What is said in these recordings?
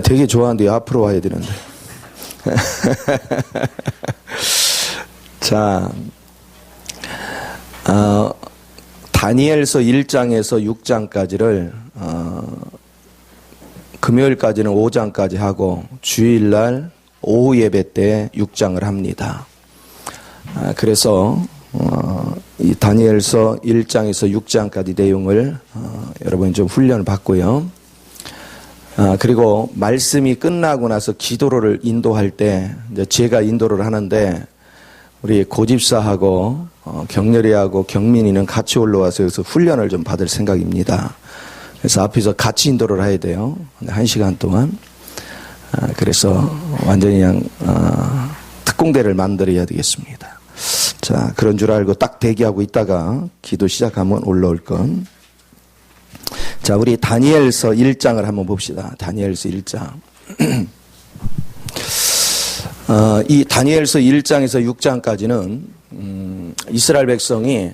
되게 좋아하는데 앞으로 와야 되는데. 자, 다니엘서 1장에서 6장까지를 금요일까지는 5장까지 하고 주일날 오후 예배 때 6장을 합니다. 그래서 이 다니엘서 1장에서 6장까지 내용을 여러분이 좀 훈련을 받고요. 그리고 말씀이 끝나고 나서 기도를 인도할 때 이제 제가 인도를 하는데 우리 고집사하고 경렬이하고 경민이는 같이 올라와서 여기서 훈련을 좀 받을 생각입니다. 그래서 앞에서 같이 인도를 해야 돼요. 1시간 동안. 그래서 완전히 그냥 특공대를 만들어야 되겠습니다. 자, 그런 줄 알고 딱 대기하고 있다가 기도 시작하면 올라올 건. 자, 우리 다니엘서 1장을 한번 봅시다. 다니엘서 1장. 이 다니엘서 1장에서 6장까지는 이스라엘 백성이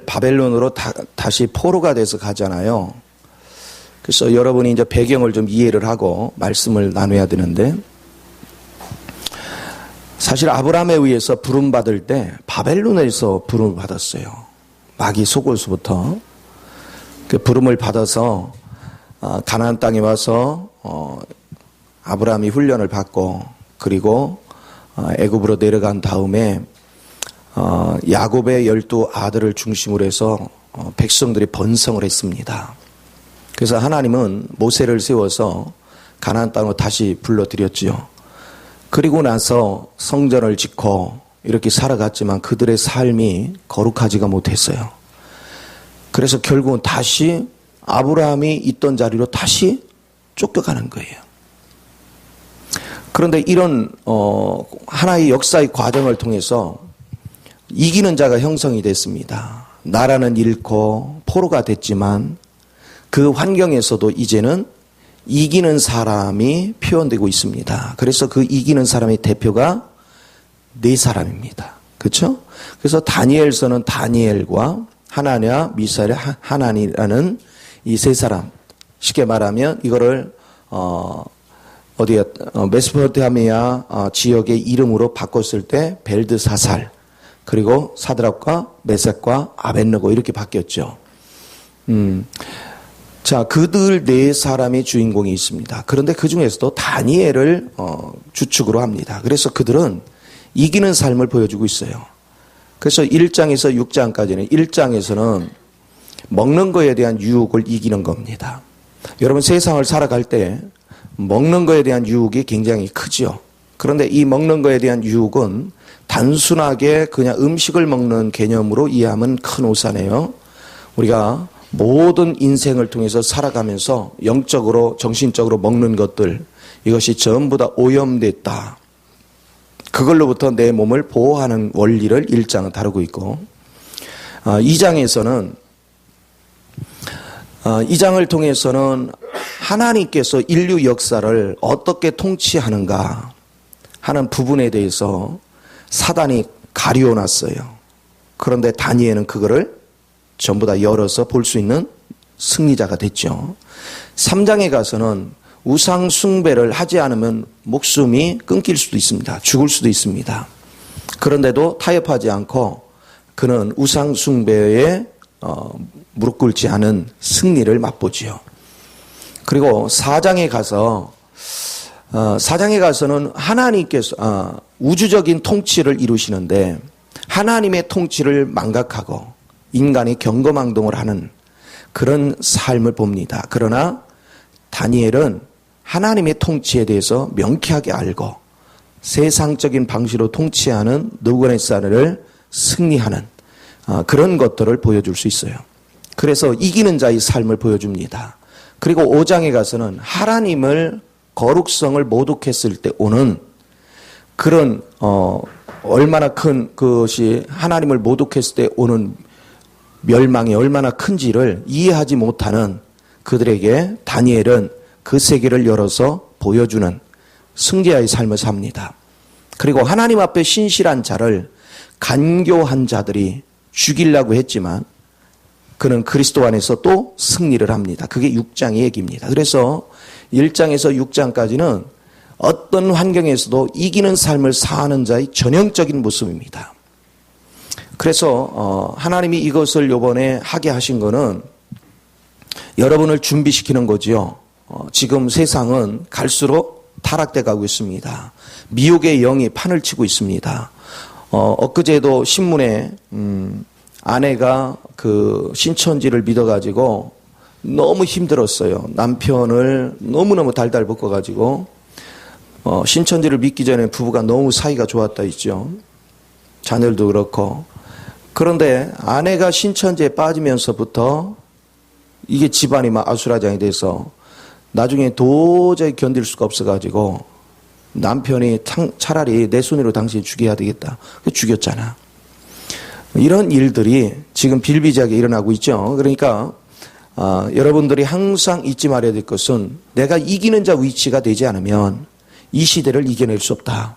바벨론으로 다시 포로가 돼서 가잖아요. 그래서 여러분이 이제 배경을 좀 이해를 하고 말씀을 나눠야 되는데, 사실 아브라함에 의해서 부름받을 때 바벨론에서 부름을 받았어요. 마귀 속옷부터 그 부름을 받아서 가나안 땅에 와서 아브라함이 훈련을 받고, 그리고 애굽으로 내려간 다음에 야곱의 12 아들을 중심으로 해서 백성들이 번성을 했습니다. 그래서 하나님은 모세를 세워서 가나안 땅으로 다시 불러들였지요. 그리고 나서 성전을 짓고 이렇게 살아갔지만 그들의 삶이 거룩하지가 못했어요. 그래서 결국은 다시 아브라함이 있던 자리로 다시 쫓겨가는 거예요. 그런데 이런 하나의 역사의 과정을 통해서 이기는 자가 형성이 됐습니다. 나라는 잃고 포로가 됐지만 그 환경에서도 이제는 이기는 사람이 표현되고 있습니다. 그래서 그 이기는 사람의 대표가 4사람입니다. 그렇죠? 그래서 다니엘서는 다니엘과 하나냐, 미사엘, 하나니라는 이 3사람. 쉽게 말하면 이거를 메소포타미아 지역의 이름으로 바꿨을 때 벨드사살, 그리고 사드락과 메삭과 아벳느고 이렇게 바뀌었죠. 자, 그들 4사람의 주인공이 있습니다. 그런데 그 중에서도 다니엘을 주축으로 합니다. 그래서 그들은 이기는 삶을 보여주고 있어요. 그래서 1장에서 6장까지는 1장에서는 먹는 거에 대한 유혹을 이기는 겁니다. 여러분 세상을 살아갈 때 먹는 거에 대한 유혹이 굉장히 크죠. 그런데 이 먹는 거에 대한 유혹은 단순하게 그냥 음식을 먹는 개념으로 이해하면 큰 오산이에요. 우리가 모든 인생을 통해서 살아가면서 영적으로 정신적으로 먹는 것들, 이것이 전부 다 오염됐다. 그걸로부터 내 몸을 보호하는 원리를 1장은 다루고 있고, 2장에서는 2장을 통해서는 하나님께서 인류 역사를 어떻게 통치하는가 하는 부분에 대해서 사단이 가리워놨어요. 그런데 다니엘은 그거를 전부 다 열어서 볼 수 있는 승리자가 됐죠. 3장에 가서는 우상 숭배를 하지 않으면 목숨이 끊길 수도 있습니다. 죽을 수도 있습니다. 그런데도 타협하지 않고 그는 우상 숭배에 무릎 꿇지 않은 승리를 맛보지요. 그리고 4장에 가서는 하나님께서 우주적인 통치를 이루시는데 하나님의 통치를 망각하고 인간이 경거망동을 하는 그런 삶을 봅니다. 그러나 다니엘은 하나님의 통치에 대해서 명쾌하게 알고 세상적인 방식으로 통치하는 느부갓네살을 승리하는 그런 것들을 보여줄 수 있어요. 그래서 이기는 자의 삶을 보여줍니다. 그리고 5장에 가서는 하나님을 거룩성을 모독했을 때 오는 그런 얼마나 큰 것이 하나님을 모독했을 때 오는 멸망이 얼마나 큰지를 이해하지 못하는 그들에게 다니엘은 그 세계를 열어서 보여주는 승자의 삶을 삽니다. 그리고 하나님 앞에 신실한 자를 간교한 자들이 죽이려고 했지만 그는 그리스도 안에서 또 승리를 합니다. 그게 6장의 얘기입니다. 그래서 1장에서 6장까지는 어떤 환경에서도 이기는 삶을 사는 자의 전형적인 모습입니다. 그래서 하나님이 이것을 이번에 하게 하신 거는 여러분을 준비시키는 거지요. 지금 세상은 갈수록 타락돼 가고 있습니다. 미혹의 영이 판을 치고 있습니다. 엊그제도 신문에 아내가 그 신천지를 믿어가지고 너무 힘들었어요. 남편을 너무너무 달달 볶아가지고 신천지를 믿기 전에 부부가 너무 사이가 좋았다 했죠. 자녀들도 그렇고. 그런데 아내가 신천지에 빠지면서부터 이게 집안이 막 아수라장이 돼서 나중에 도저히 견딜 수가 없어가지고 남편이 차라리 내 손으로 당신 죽여야 되겠다. 죽였잖아. 이런 일들이 지금 빌비지하게 일어나고 있죠. 그러니까 여러분들이 항상 잊지 말아야 될 것은 내가 이기는 자 위치가 되지 않으면 이 시대를 이겨낼 수 없다.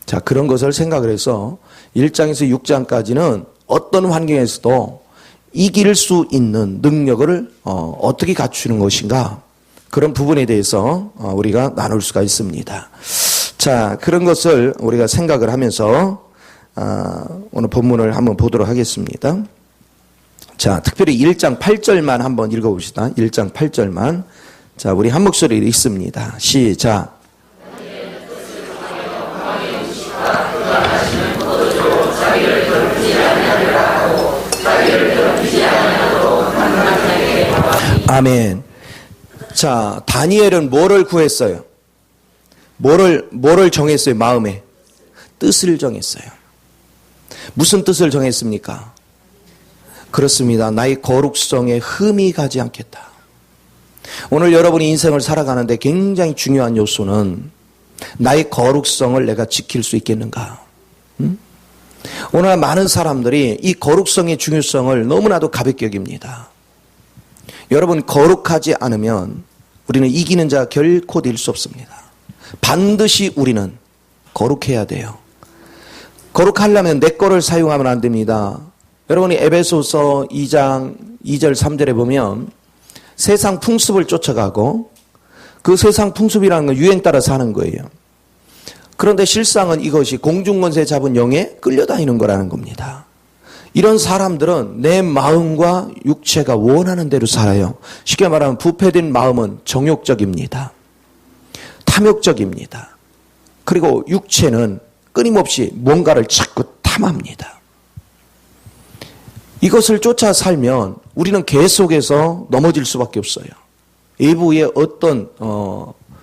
자, 그런 것을 생각을 해서 1장에서 6장까지는 어떤 환경에서도 이길 수 있는 능력을 어떻게 갖추는 것인가, 그런 부분에 대해서 우리가 나눌 수가 있습니다. 자, 그런 것을 우리가 생각을 하면서 오늘 본문을 한번 보도록 하겠습니다. 자, 특별히 1장 8절만 한번 읽어봅시다. 1장 8절만. 자, 우리 한 목소리로 읽습니다. 시작. 아멘. 자, 다니엘은 뭐를 구했어요? 뭐를 정했어요? 마음에 뜻을 정했어요. 무슨 뜻을 정했습니까? 그렇습니다. 나의 거룩성에 흠이 가지 않겠다. 오늘 여러분이 인생을 살아가는데 굉장히 중요한 요소는 나의 거룩성을 내가 지킬 수 있겠는가? 오늘 많은 사람들이 이 거룩성의 중요성을 너무나도 가볍게 여깁니다. 여러분, 거룩하지 않으면 우리는 이기는 자 결코 될 수 없습니다. 반드시 우리는 거룩해야 돼요. 거룩하려면 내 거를 사용하면 안 됩니다. 여러분이 에베소서 2장 2절 3절에 보면 세상 풍습을 쫓아가고, 그 세상 풍습이라는 건 유행 따라 사는 거예요. 그런데 실상은 이것이 공중권세 잡은 영에 끌려다니는 거라는 겁니다. 이런 사람들은 내 마음과 육체가 원하는 대로 살아요. 쉽게 말하면 부패된 마음은 정욕적입니다. 탐욕적입니다. 그리고 육체는 끊임없이 뭔가를 자꾸 탐합니다. 이것을 쫓아 살면 우리는 계속해서 넘어질 수밖에 없어요. 외부에 어떤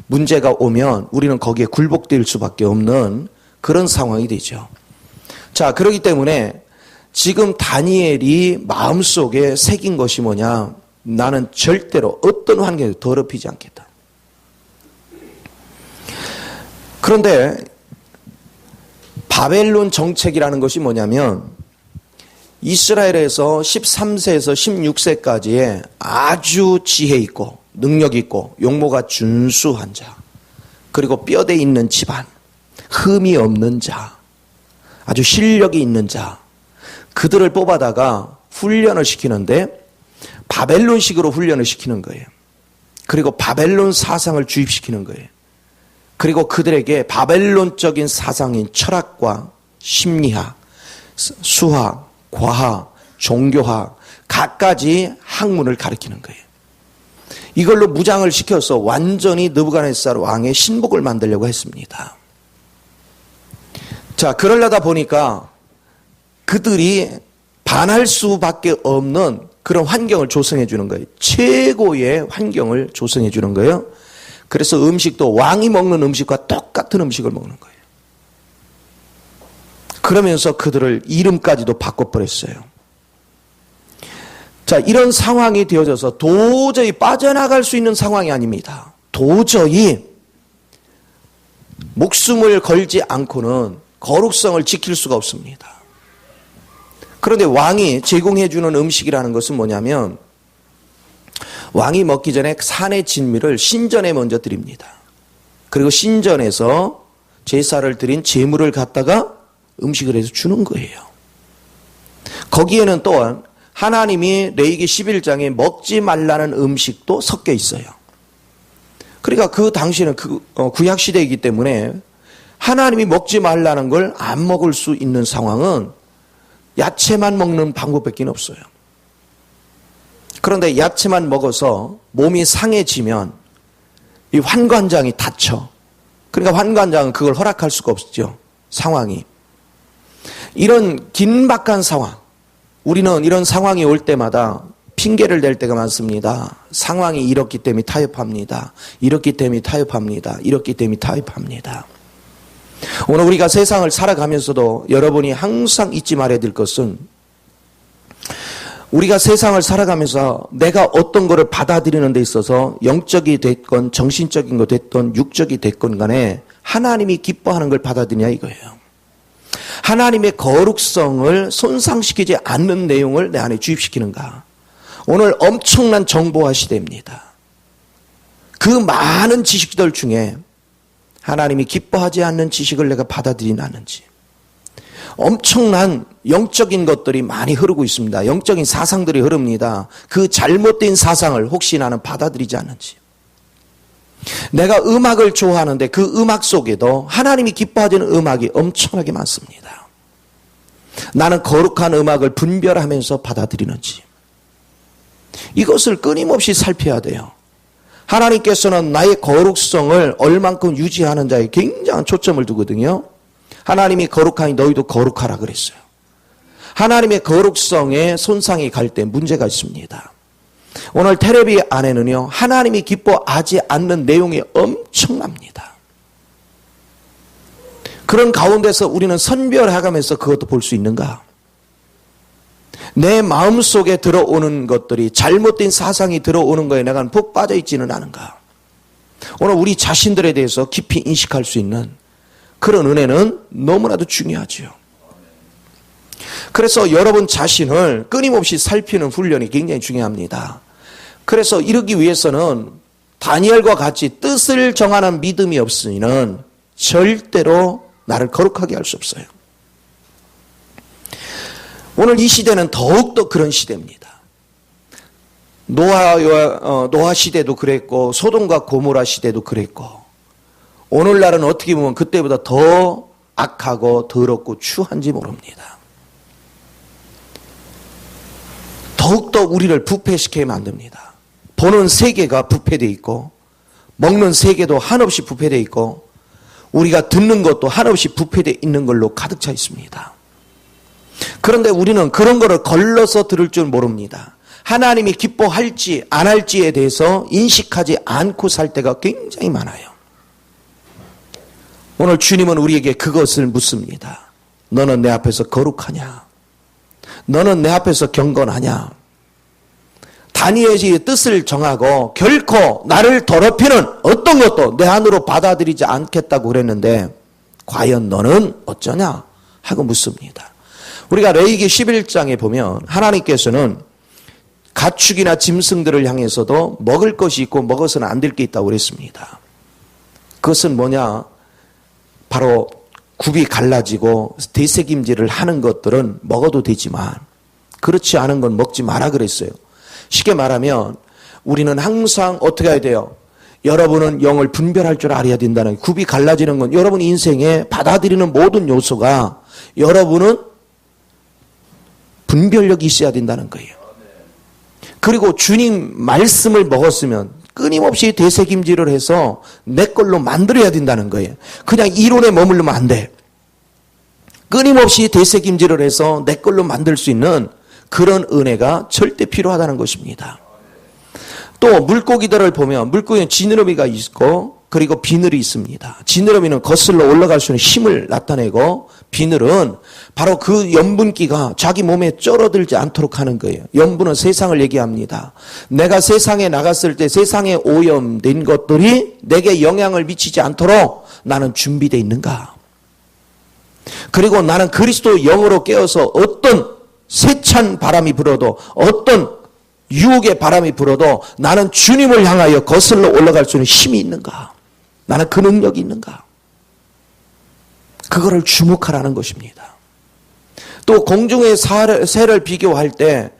문제가 오면 우리는 거기에 굴복될 수밖에 없는 그런 상황이 되죠. 자, 그렇기 때문에 지금 다니엘이 마음속에 새긴 것이 뭐냐? 나는 절대로 어떤 환경에도 더럽히지 않겠다. 그런데 바벨론 정책이라는 것이 뭐냐면 이스라엘에서 13세에서 16세까지의 아주 지혜 있고 능력 있고 용모가 준수한 자, 그리고 뼈대 있는 집안, 흠이 없는 자, 아주 실력이 있는 자, 그들을 뽑아다가 훈련을 시키는데 바벨론식으로 훈련을 시키는 거예요. 그리고 바벨론 사상을 주입시키는 거예요. 그리고 그들에게 바벨론적인 사상인 철학과 심리학, 수학, 과학, 종교학, 갖가지 학문을 가르치는 거예요. 이걸로 무장을 시켜서 완전히 느부갓네살 왕의 신복을 만들려고 했습니다. 자, 그러려다 보니까 그들이 반할 수밖에 없는 그런 환경을 조성해 주는 거예요. 최고의 환경을 조성해 주는 거예요. 그래서 음식도 왕이 먹는 음식과 똑같은 음식을 먹는 거예요. 그러면서 그들을 이름까지도 바꿔버렸어요. 자, 이런 상황이 되어져서 도저히 빠져나갈 수 있는 상황이 아닙니다. 도저히 목숨을 걸지 않고는 거룩성을 지킬 수가 없습니다. 그런데 왕이 제공해주는 음식이라는 것은 뭐냐면 왕이 먹기 전에 산의 진미를 신전에 먼저 드립니다. 그리고 신전에서 제사를 드린 제물을 갖다가 음식을 해서 주는 거예요. 거기에는 또한 하나님이 레위기 11장에 먹지 말라는 음식도 섞여 있어요. 그러니까 그 당시에는 구약 시대이기 때문에 하나님이 먹지 말라는 걸 안 먹을 수 있는 상황은 야채만 먹는 방법밖에 없어요. 그런데 야채만 먹어서 몸이 상해지면 이 환관장이 닫혀. 그러니까 환관장은 그걸 허락할 수가 없죠. 상황이. 이런 긴박한 상황, 우리는 이런 상황이 올 때마다 핑계를 댈 때가 많습니다. 상황이 이렇기 때문에 타협합니다. 이렇기 때문에 타협합니다. 이렇기 때문에 타협합니다. 오늘 우리가 세상을 살아가면서도 여러분이 항상 잊지 말아야 될 것은, 우리가 세상을 살아가면서 내가 어떤 것을 받아들이는 데 있어서 영적이 됐건 정신적인 것 됐건 육적이 됐건 간에 하나님이 기뻐하는 걸 받아들이냐 이거예요. 하나님의 거룩성을 손상시키지 않는 내용을 내 안에 주입시키는가. 오늘 엄청난 정보화 시대입니다. 그 많은 지식들 중에 하나님이 기뻐하지 않는 지식을 내가 받아들이는지, 엄청난 영적인 것들이 많이 흐르고 있습니다. 영적인 사상들이 흐릅니다. 그 잘못된 사상을 혹시 나는 받아들이지 않는지. 내가 음악을 좋아하는데 그 음악 속에도 하나님이 기뻐하지 않는 음악이 엄청나게 많습니다. 나는 거룩한 음악을 분별하면서 받아들이는지, 이것을 끊임없이 살펴야 돼요. 하나님께서는 나의 거룩성을 얼만큼 유지하는 자에 굉장한 초점을 두거든요. 하나님이 거룩하니 너희도 거룩하라 그랬어요. 하나님의 거룩성에 손상이 갈 때 문제가 있습니다. 오늘 텔레비 안에는요, 하나님이 기뻐하지 않는 내용이 엄청납니다. 그런 가운데서 우리는 선별해가면서 그것도 볼 수 있는가? 내 마음속에 들어오는 것들이, 잘못된 사상이 들어오는 거에 내가 푹 빠져 있지는 않은가? 오늘 우리 자신들에 대해서 깊이 인식할 수 있는 그런 은혜는 너무나도 중요하죠. 그래서 여러분 자신을 끊임없이 살피는 훈련이 굉장히 중요합니다. 그래서 이러기 위해서는 다니엘과 같이 뜻을 정하는 믿음이 없으면 절대로 나를 거룩하게 할 수 없어요. 오늘 이 시대는 더욱더 그런 시대입니다. 노아 시대도 그랬고 소돔과 고모라 시대도 그랬고, 오늘날은 어떻게 보면 그때보다 더 악하고 더럽고 추한지 모릅니다. 더욱더 우리를 부패시키게 만듭니다. 보는 세계가 부패되어 있고, 먹는 세계도 한없이 부패되어 있고, 우리가 듣는 것도 한없이 부패되어 있는 걸로 가득 차 있습니다. 그런데 우리는 그런 거를 걸러서 들을 줄 모릅니다. 하나님이 기뻐할지 안 할지에 대해서 인식하지 않고 살 때가 굉장히 많아요. 오늘 주님은 우리에게 그것을 묻습니다. 너는 내 앞에서 거룩하냐? 너는 내 앞에서 경건하냐? 다니엘이 뜻을 정하고 결코 나를 더럽히는 어떤 것도 내 안으로 받아들이지 않겠다고 그랬는데 과연 너는 어쩌냐? 하고 묻습니다. 우리가 레위기 11장에 보면 하나님께서는 가축이나 짐승들을 향해서도 먹을 것이 있고 먹어서는 안 될 게 있다고 그랬습니다. 그것은 뭐냐? 바로 굽이 갈라지고 되새김질을 하는 것들은 먹어도 되지만 그렇지 않은 건 먹지 마라 그랬어요. 쉽게 말하면 우리는 항상 어떻게 해야 돼요? 여러분은 영을 분별할 줄 알아야 된다는, 굽이 갈라지는 건 여러분 인생에 받아들이는 모든 요소가 여러분은 분별력이 있어야 된다는 거예요. 그리고 주님 말씀을 먹었으면 끊임없이 되새김질을 해서 내 걸로 만들어야 된다는 거예요. 그냥 이론에 머물르면 안 돼. 끊임없이 되새김질을 해서 내 걸로 만들 수 있는 그런 은혜가 절대 필요하다는 것입니다. 또 물고기들을 보면 물고기는 지느러미가 있고 그리고 비늘이 있습니다. 지느러미는 거슬러 올라갈 수 있는 힘을 나타내고 비늘은 바로 그 염분기가 자기 몸에 쩔어들지 않도록 하는 거예요. 염분은 세상을 얘기합니다. 내가 세상에 나갔을 때 세상에 오염된 것들이 내게 영향을 미치지 않도록 나는 준비되어 있는가? 그리고 나는 그리스도 영으로 깨어서 어떤 세찬 바람이 불어도 어떤 유혹의 바람이 불어도 나는 주님을 향하여 거슬러 올라갈 수 있는 힘이 있는가? 나는 그 능력이 있는가? 그거를 주목하라는 것입니다. 또 공중의 새를 비교할 때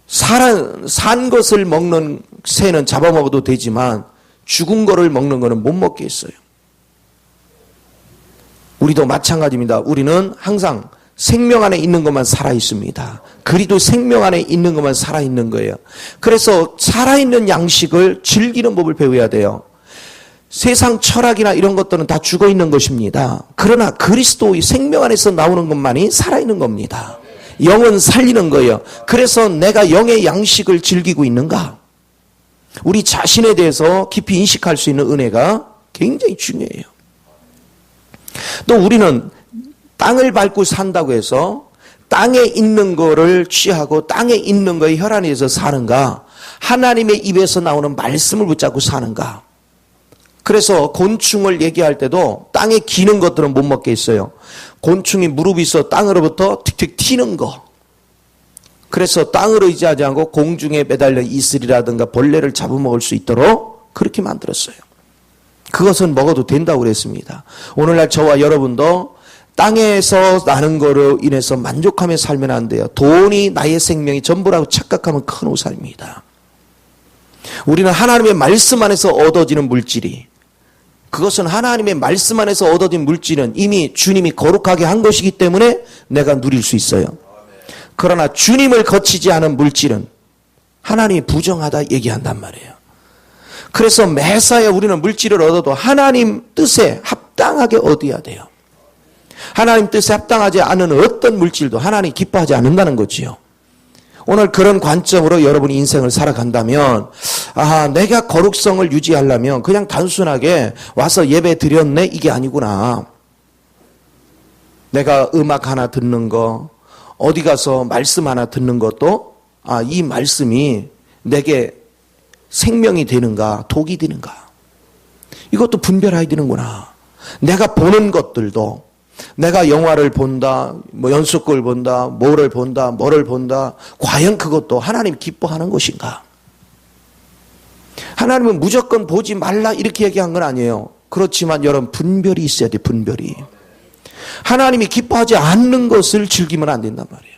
산 것을 먹는 새는 잡아먹어도 되지만 죽은 거를 먹는 거는 못 먹겠어요. 우리도 마찬가지입니다. 우리는 항상 생명 안에 있는 것만 살아있습니다. 그리도 생명 안에 있는 것만 살아있는 거예요. 그래서 살아있는 양식을 즐기는 법을 배워야 돼요. 세상 철학이나 이런 것들은 다 죽어있는 것입니다. 그러나 그리스도의 생명 안에서 나오는 것만이 살아있는 겁니다. 영은 살리는 거예요. 그래서 내가 영의 양식을 즐기고 있는가? 우리 자신에 대해서 깊이 인식할 수 있는 은혜가 굉장히 중요해요. 또 우리는 땅을 밟고 산다고 해서 땅에 있는 거를 취하고 땅에 있는 거에 혈안에서 사는가? 하나님의 입에서 나오는 말씀을 붙잡고 사는가? 그래서 곤충을 얘기할 때도 땅에 기는 것들은 못 먹겠어요. 곤충이 무릎 있어 땅으로부터 틱틱 튀는 거. 그래서 땅으로 의지하지 않고 공중에 매달려 이슬이라든가 벌레를 잡아먹을 수 있도록 그렇게 만들었어요. 그것은 먹어도 된다고 그랬습니다. 오늘날 저와 여러분도 땅에서 나는 거로 인해서 만족하며 살면 안 돼요. 돈이 나의 생명이 전부라고 착각하면 큰 오산입니다. 우리는 하나님의 말씀 안에서 얻어지는 물질이, 그것은 하나님의 말씀 안에서 얻어진 물질은 이미 주님이 거룩하게 한 것이기 때문에 내가 누릴 수 있어요. 그러나 주님을 거치지 않은 물질은 하나님이 부정하다 얘기한단 말이에요. 그래서 매사에 우리는 물질을 얻어도 하나님 뜻에 합당하게 얻어야 돼요. 하나님 뜻에 합당하지 않은 어떤 물질도 하나님이 기뻐하지 않는다는 거지요. 오늘 그런 관점으로 여러분이 인생을 살아간다면, 내가 거룩성을 유지하려면 그냥 단순하게 와서 예배 드렸네 이게 아니구나. 내가 음악 하나 듣는 거, 어디 가서 말씀 하나 듣는 것도 이 말씀이 내게 생명이 되는가 독이 되는가, 이것도 분별해야 되는구나. 내가 보는 것들도, 내가 영화를 본다, 연속극을 본다, 뭐를 본다, 과연 그것도 하나님 기뻐하는 것인가? 하나님은 무조건 보지 말라 이렇게 얘기한 건 아니에요. 그렇지만 여러분, 분별이 있어야 돼. 분별이. 하나님이 기뻐하지 않는 것을 즐기면 안 된단 말이에요.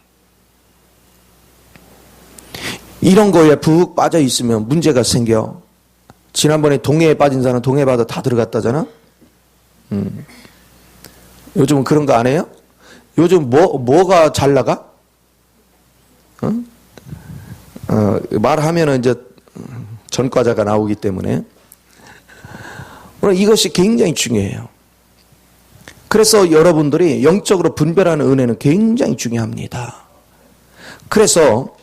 이런 거에 푹 빠져 있으면 문제가 생겨. 지난번에 동해에 빠진 사람 동해 바다 다 들어갔다잖아. 요즘은 그런 거 안 해요? 요즘 뭐가 잘 나가? 말하면은 이제 전과자가 나오기 때문에. 오늘 이것이 굉장히 중요해요. 그래서 여러분들이 영적으로 분별하는 은혜는 굉장히 중요합니다. 그래서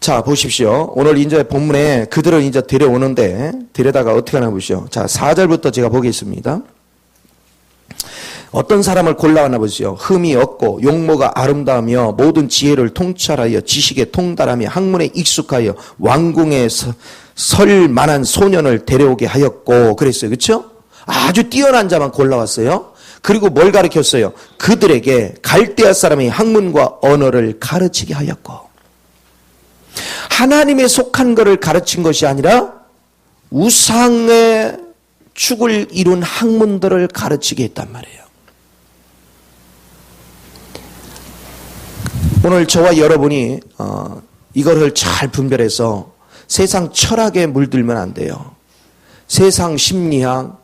자 보십시오. 오늘 이제 본문에 그들을 이제 데려오는데 데려다가 어떻게 하나 보시죠. 자 4절부터 제가 보겠습니다. 어떤 사람을 골라왔나 보시죠. 흠이 없고 용모가 아름다우며 모든 지혜를 통찰하여 지식에 통달하며 학문에 익숙하여 왕궁에 설 만한 소년을 데려오게 하였고 그랬어요. 그렇죠? 아주 뛰어난 자만 골라왔어요. 그리고 뭘 가르쳤어요? 그들에게 갈대아 사람의 학문과 언어를 가르치게 하였고, 하나님에 속한 것을 가르친 것이 아니라 우상의 축을 이룬 학문들을 가르치게 했단 말이에요. 오늘 저와 여러분이 이거를 잘 분별해서 세상 철학에 물들면 안 돼요. 세상 심리학,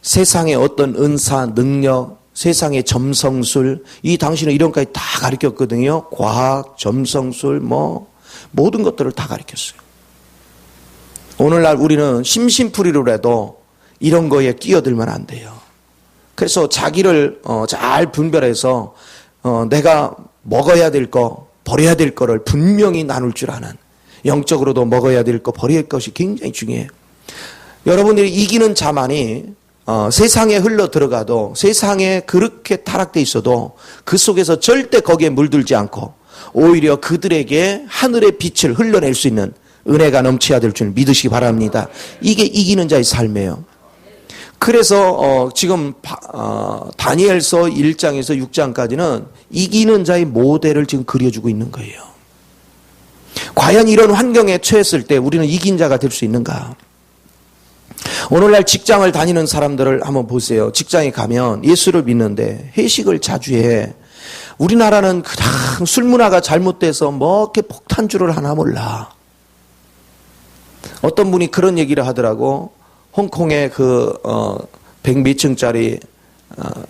세상의 어떤 은사, 능력, 세상의 점성술, 이 당신은 이런 것까지 다 가르쳤거든요. 과학, 점성술, 모든 것들을 다 가르쳤어요. 오늘날 우리는 심심풀이로라도 이런 거에 끼어들면 안 돼요. 그래서 자기를 잘 분별해서 내가 먹어야 될 거, 버려야 될 거를 분명히 나눌 줄 아는, 영적으로도 먹어야 될 거, 버려야 할 것이 굉장히 중요해요. 여러분들이 이기는 자만이 세상에 흘러 들어가도, 세상에 그렇게 타락돼 있어도 그 속에서 절대 거기에 물들지 않고 오히려 그들에게 하늘의 빛을 흘러낼 수 있는 은혜가 넘쳐야 될 줄 믿으시기 바랍니다. 이게 이기는 자의 삶이에요. 그래서 지금 다니엘서 1장에서 6장까지는 이기는 자의 모델을 지금 그려주고 있는 거예요. 과연 이런 환경에 처했을 때 우리는 이긴 자가 될 수 있는가? 오늘날 직장을 다니는 사람들을 한번 보세요. 직장에 가면 예수를 믿는데 회식을 자주 해. 우리나라는 그냥 술 문화가 잘못돼서 이렇게 폭탄주를 하나 몰라. 어떤 분이 그런 얘기를 하더라고. 홍콩의 100몇 층짜리,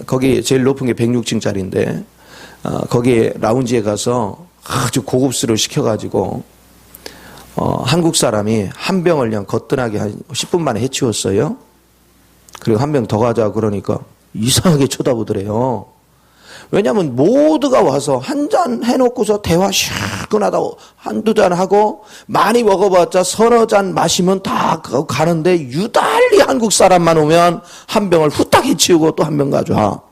거기 제일 높은 게 106층짜리인데, 거기 라운지에 가서 아주 고급스러워 시켜가지고, 한국 사람이 한 병을 그냥 거뜬하게 한 10분 만에 해치웠어요. 그리고 한 병 더 가자고 그러니까 이상하게 쳐다보더래요. 왜냐하면 모두가 와서 한 잔 해놓고서 대화 시원하다고 한두 잔 하고 많이 먹어봤자 서너 잔 마시면 다 가는데 유달리 한국 사람만 오면 한 병을 후딱 해치우고 또 한 병 가져와.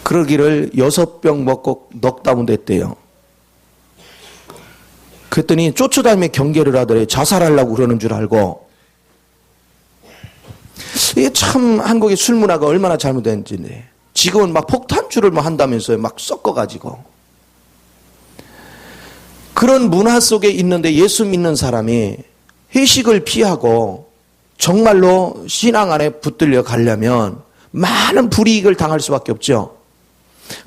그러기를 6병 먹고 넋 다운 됐대요. 그랬더니 쫓아다니며 경계를 하더래. 자살하려고 그러는 줄 알고. 이게 참 한국의 술 문화가 얼마나 잘못된지. 지금은 막 폭탄주를 한다면서요. 막 섞어가지고. 그런 문화 속에 있는데 예수 믿는 사람이 회식을 피하고 정말로 신앙 안에 붙들려 가려면 많은 불이익을 당할 수밖에 없죠.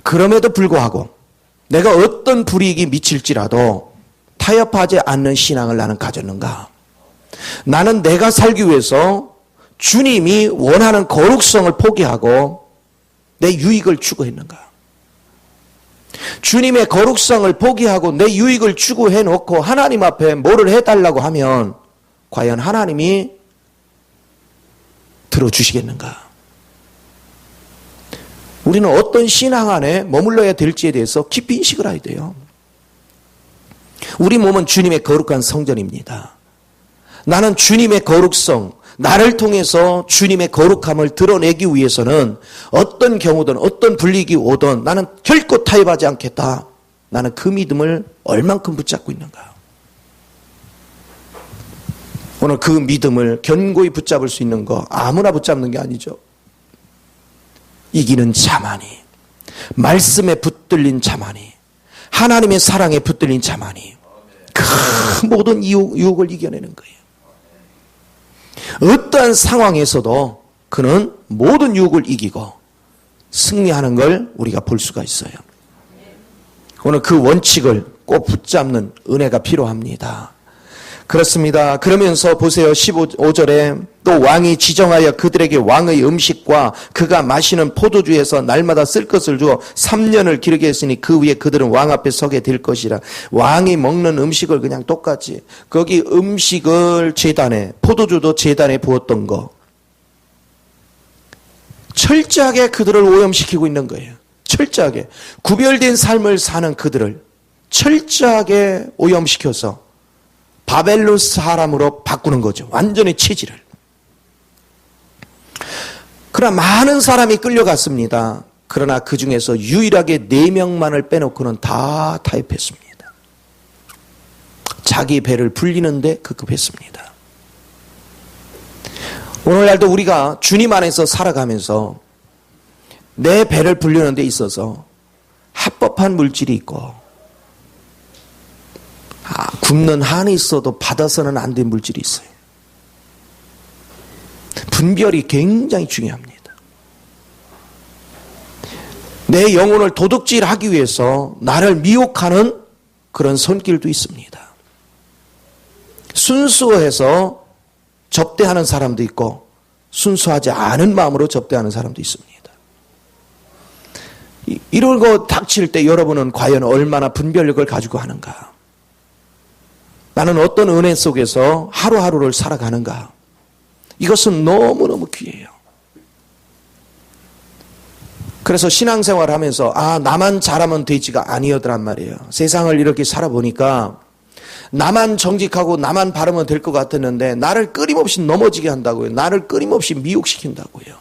그럼에도 불구하고 내가 어떤 불이익이 미칠지라도 타협하지 않는 신앙을 나는 가졌는가? 나는 내가 살기 위해서 주님이 원하는 거룩성을 포기하고 내 유익을 추구했는가? 주님의 거룩성을 포기하고 내 유익을 추구해 놓고 하나님 앞에 뭐를 해달라고 하면 과연 하나님이 들어주시겠는가? 우리는 어떤 신앙 안에 머물러야 될지에 대해서 깊이 인식을 해야 돼요. 우리 몸은 주님의 거룩한 성전입니다. 나는 주님의 거룩성, 나를 통해서 주님의 거룩함을 드러내기 위해서는 어떤 경우든 어떤 불이익이 오든 나는 결코 타협하지 않겠다. 나는 그 믿음을 얼만큼 붙잡고 있는가? 오늘 그 믿음을 견고히 붙잡을 수 있는 거 아무나 붙잡는 게 아니죠. 이기는 자만이, 말씀에 붙들린 자만이, 하나님의 사랑에 붙들린 자만이 그 모든 유혹을 이겨내는 거예요. 어떠한 상황에서도 그는 모든 유혹을 이기고 승리하는 걸 우리가 볼 수가 있어요. 오늘 그 원칙을 꼭 붙잡는 은혜가 필요합니다. 그렇습니다. 그러면서 보세요. 15절에 또 왕이 지정하여 그들에게 왕의 음식과 그가 마시는 포도주에서 날마다 쓸 것을 주어 3년을 기르게 했으니 그 위에 그들은 왕 앞에 서게 될 것이라. 왕이 먹는 음식을 그냥 똑같이 거기 음식을 제단에, 포도주도 제단에 부었던 거 철저하게 그들을 오염시키고 있는 거예요. 철저하게 구별된 삶을 사는 그들을 철저하게 오염시켜서 바벨론 사람으로 바꾸는 거죠. 완전히 체질을. 그러나 많은 사람이 끌려갔습니다. 그러나 그 중에서 유일하게 4명만을 빼놓고는 다 타협했습니다. 자기 배를 불리는데 급급했습니다. 오늘날도 우리가 주님 안에서 살아가면서 내 배를 불리는 데 있어서 합법한 물질이 있고 굶는 한이 있어도 받아서는 안 된 물질이 있어요. 분별이 굉장히 중요합니다. 내 영혼을 도둑질하기 위해서 나를 미혹하는 그런 손길도 있습니다. 순수해서 접대하는 사람도 있고 순수하지 않은 마음으로 접대하는 사람도 있습니다. 이런 거 닥칠 때 여러분은 과연 얼마나 분별력을 가지고 하는가? 나는 어떤 은혜 속에서 하루하루를 살아가는가? 이것은 너무너무 귀해요. 그래서 신앙생활을 하면서 나만 잘하면 되지가 아니었더란 말이에요. 세상을 이렇게 살아보니까 나만 정직하고 나만 바르면 될 것 같았는데 나를 끊임없이 넘어지게 한다고요. 나를 끊임없이 미혹시킨다고요.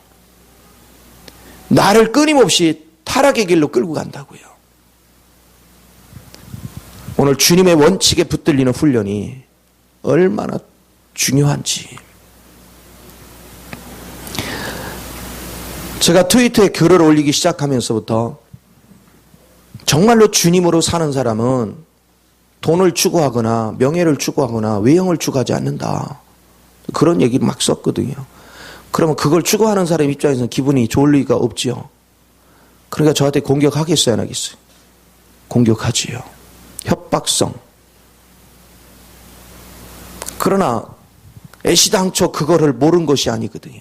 나를 끊임없이 타락의 길로 끌고 간다고요. 오늘 주님의 원칙에 붙들리는 훈련이 얼마나 중요한지. 제가 트위터에 글을 올리기 시작하면서부터 정말로 주님으로 사는 사람은 돈을 추구하거나 명예를 추구하거나 외형을 추구하지 않는다. 그런 얘기를 막 썼거든요. 그러면 그걸 추구하는 사람 입장에서는 기분이 좋을 리가 없지요. 그러니까 저한테 공격하겠어요, 안 하겠어요? 공격하지요. 협박성. 그러나 애시당초 그거를 모른 것이 아니거든요.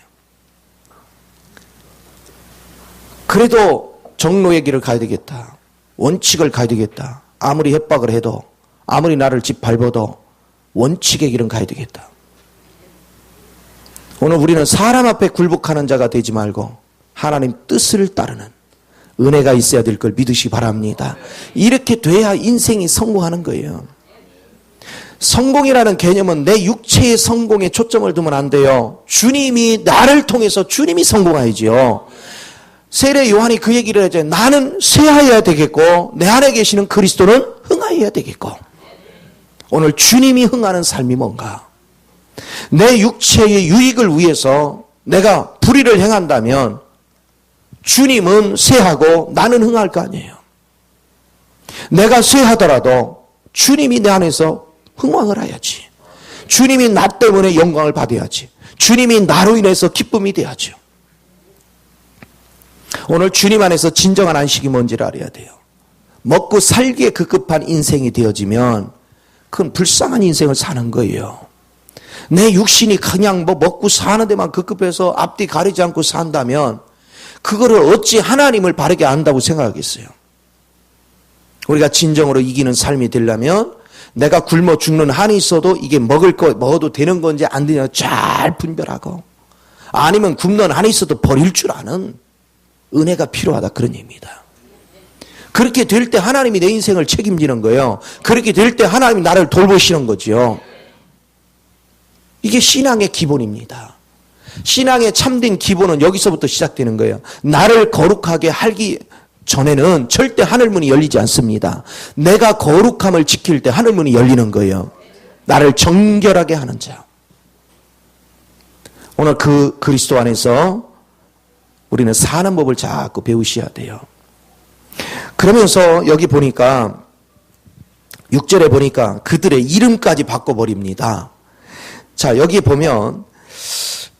그래도 정로의 길을 가야 되겠다. 원칙을 가야 되겠다. 아무리 협박을 해도, 아무리 나를 짓밟아도 원칙의 길은 가야 되겠다. 오늘 우리는 사람 앞에 굴복하는 자가 되지 말고 하나님 뜻을 따르는 은혜가 있어야 될 걸 믿으시기 바랍니다. 이렇게 돼야 인생이 성공하는 거예요. 성공이라는 개념은 내 육체의 성공에 초점을 두면 안 돼요. 주님이 나를 통해서 주님이 성공하야지요. 세례 요한이 그 얘기를 하죠. 나는 쇠하여야 되겠고 내 안에 계시는 그리스도는 흥하여야 되겠고. 오늘 주님이 흥하는 삶이 뭔가? 내 육체의 유익을 위해서 내가 불의를 행한다면 주님은 쇠하고 나는 흥할 거 아니에요. 내가 쇠하더라도 주님이 내 안에서 흥왕을 해야지. 주님이 나 때문에 영광을 받아야지. 주님이 나로 인해서 기쁨이 돼야죠. 오늘 주님 안에서 진정한 안식이 뭔지를 알아야 돼요. 먹고 살기에 급급한 인생이 되어지면 그건 불쌍한 인생을 사는 거예요. 내 육신이 그냥 먹고 사는 데만 급급해서 앞뒤 가리지 않고 산다면 그거를 어찌 하나님을 바르게 안다고 생각하겠어요. 우리가 진정으로 이기는 삶이 되려면 내가 굶어 죽는 한이 있어도 이게 먹을 거 먹어도 되는 건지 안 되냐 잘 분별하고, 아니면 굶는 한이 있어도 버릴 줄 아는 은혜가 필요하다, 그런 얘기입니다. 그렇게 될 때 하나님이 내 인생을 책임지는 거예요. 그렇게 될 때 하나님이 나를 돌보시는 거지요. 이게 신앙의 기본입니다. 신앙의 참된 기본은 여기서부터 시작되는 거예요. 나를 거룩하게 하기 전에는 절대 하늘문이 열리지 않습니다. 내가 거룩함을 지킬 때 하늘문이 열리는 거예요. 나를 정결하게 하는 자. 오늘 그 그리스도 안에서 우리는 사는 법을 자꾸 배우셔야 돼요. 그러면서 여기 보니까 6절에 보니까 그들의 이름까지 바꿔버립니다. 자, 여기 보면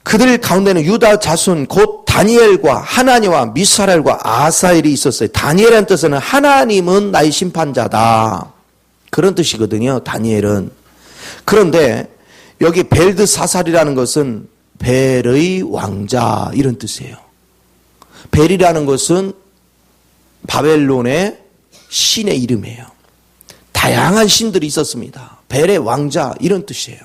그들 가운데는 유다 자손 곧 다니엘과 하나니와 미사엘과 아사엘이 있었어요. 다니엘이라는 뜻은 하나님은 나의 심판자다, 그런 뜻이거든요, 다니엘은. 그런데 여기 벨드사살이라는 것은 벨의 왕자, 이런 뜻이에요. 벨이라는 것은 바벨론의 신의 이름이에요. 다양한 신들이 있었습니다. 벨의 왕자, 이런 뜻이에요.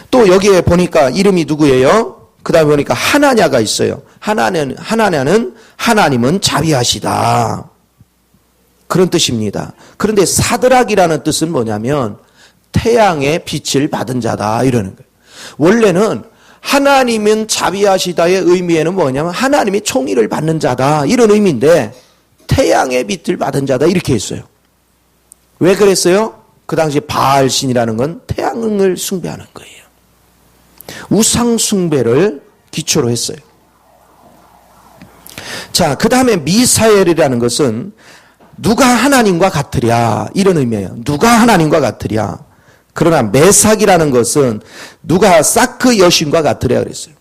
또 여기에 보니까 이름이 누구예요? 그 다음에 보니까 하나냐가 있어요. 하나냐는 하나님은 자비하시다, 그런 뜻입니다. 그런데 사드락이라는 뜻은 뭐냐면 태양의 빛을 받은 자다, 이러는 거예요. 원래는 하나님은 자비하시다의 의미에는 뭐냐면 하나님이 총의를 받는 자다, 이런 의미인데 태양의 빛을 받은 자다, 이렇게 했어요. 왜 그랬어요? 그 당시 바알신이라는 건 태양을 숭배하는 거예요. 우상 숭배를 기초로 했어요. 자, 그 다음에 미사엘이라는 것은 누가 하나님과 같으랴, 이런 의미예요. 누가 하나님과 같으랴. 그러나 메삭이라는 것은 누가 사크 여신과 같으랴 그랬어요.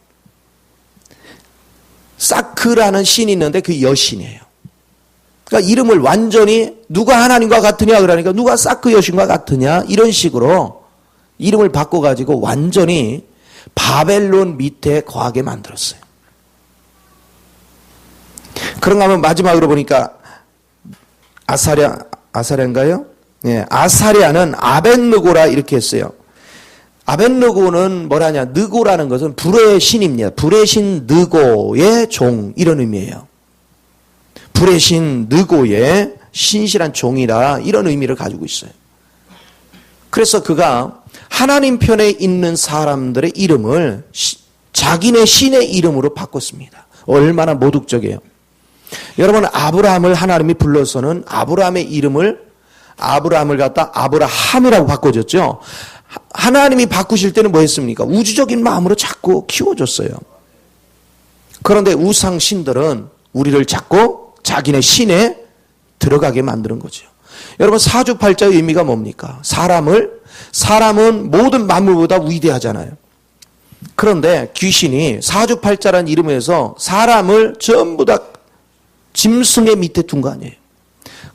사크라는 신이 있는데 그 여신이에요. 그러니까 이름을 완전히 누가 하나님과 같으냐 그러니까 누가 사크 여신과 같으냐, 이런 식으로 이름을 바꿔가지고 완전히 바벨론 밑에 거하게 만들었어요. 그런가 하면 마지막으로 보니까 아사랴인가요? 예, 아사랴는 아벳느고라 이렇게 했어요. 아벳느고는 뭐라냐, 느고라는 것은 불의 신입니다. 불의 신 느고의 종, 이런 의미예요. 불의 신 느고의 신실한 종이라, 이런 의미를 가지고 있어요. 그래서 그가 하나님 편에 있는 사람들의 이름을 자기네 신의 이름으로 바꿨습니다. 얼마나 모독적이에요. 여러분, 아브라함을 하나님이 불러서는 아브라함의 이름을 갖다 아브라함이라고 바꿔줬죠. 하나님이 바꾸실 때는 뭐 했습니까? 우주적인 마음으로 자꾸 키워줬어요. 그런데 우상 신들은 우리를 자꾸 자기네 신에 들어가게 만드는 거죠. 여러분, 사주팔자의 의미가 뭡니까? 사람은 모든 만물보다 위대하잖아요. 그런데 귀신이 사주팔자라는 이름에서 사람을 전부 다 짐승의 밑에 둔 거 아니에요.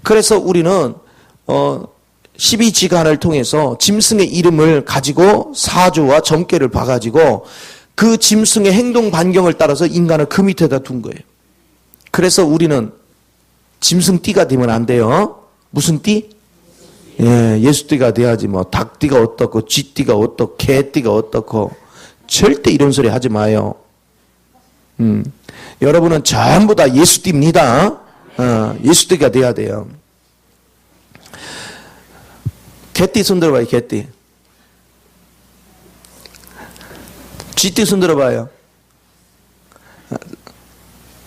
그래서 우리는 십이지간을 통해서 짐승의 이름을 가지고 사조와 점괘를 봐가지고 그 짐승의 행동 반경을 따라서 인간을 그 밑에다 둔 거예요. 그래서 우리는 짐승 띠가 되면 안 돼요. 무슨 띠? 예, 예수띠가 돼야지 뭐 닭띠가 어떻고 쥐띠가 어떻고 개띠가 어떻고 절대 이런 소리 하지 마요. 여러분은 전부 다 예수띠입니다. 예수띠가 돼야 돼요. 개띠 손 들어봐요. 개띠. 쥐띠 손 들어봐요.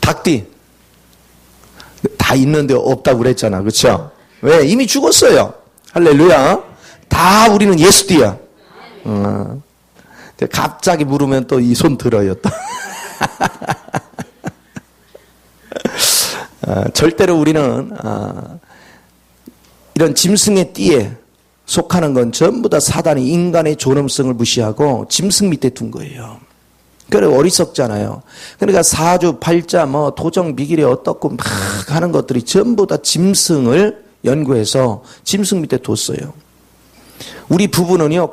닭띠. 다 있는데 없다고 그랬잖아. 그렇죠? 왜? 이미 죽었어요. 할렐루야. 다 우리는 예수띠야. 갑자기 물으면 또 이 손 들어요. 또. 절대로 우리는 이런 짐승의 띠에 속하는 건 전부 다 사단이 인간의 존엄성을 무시하고 짐승 밑에 둔 거예요. 그래 어리석잖아요. 그러니까 사주, 팔자, 뭐 도정, 미길이 어떻고 막 하는 것들이 전부 다 짐승을 연구해서 짐승 밑에 뒀어요. 우리 부부는요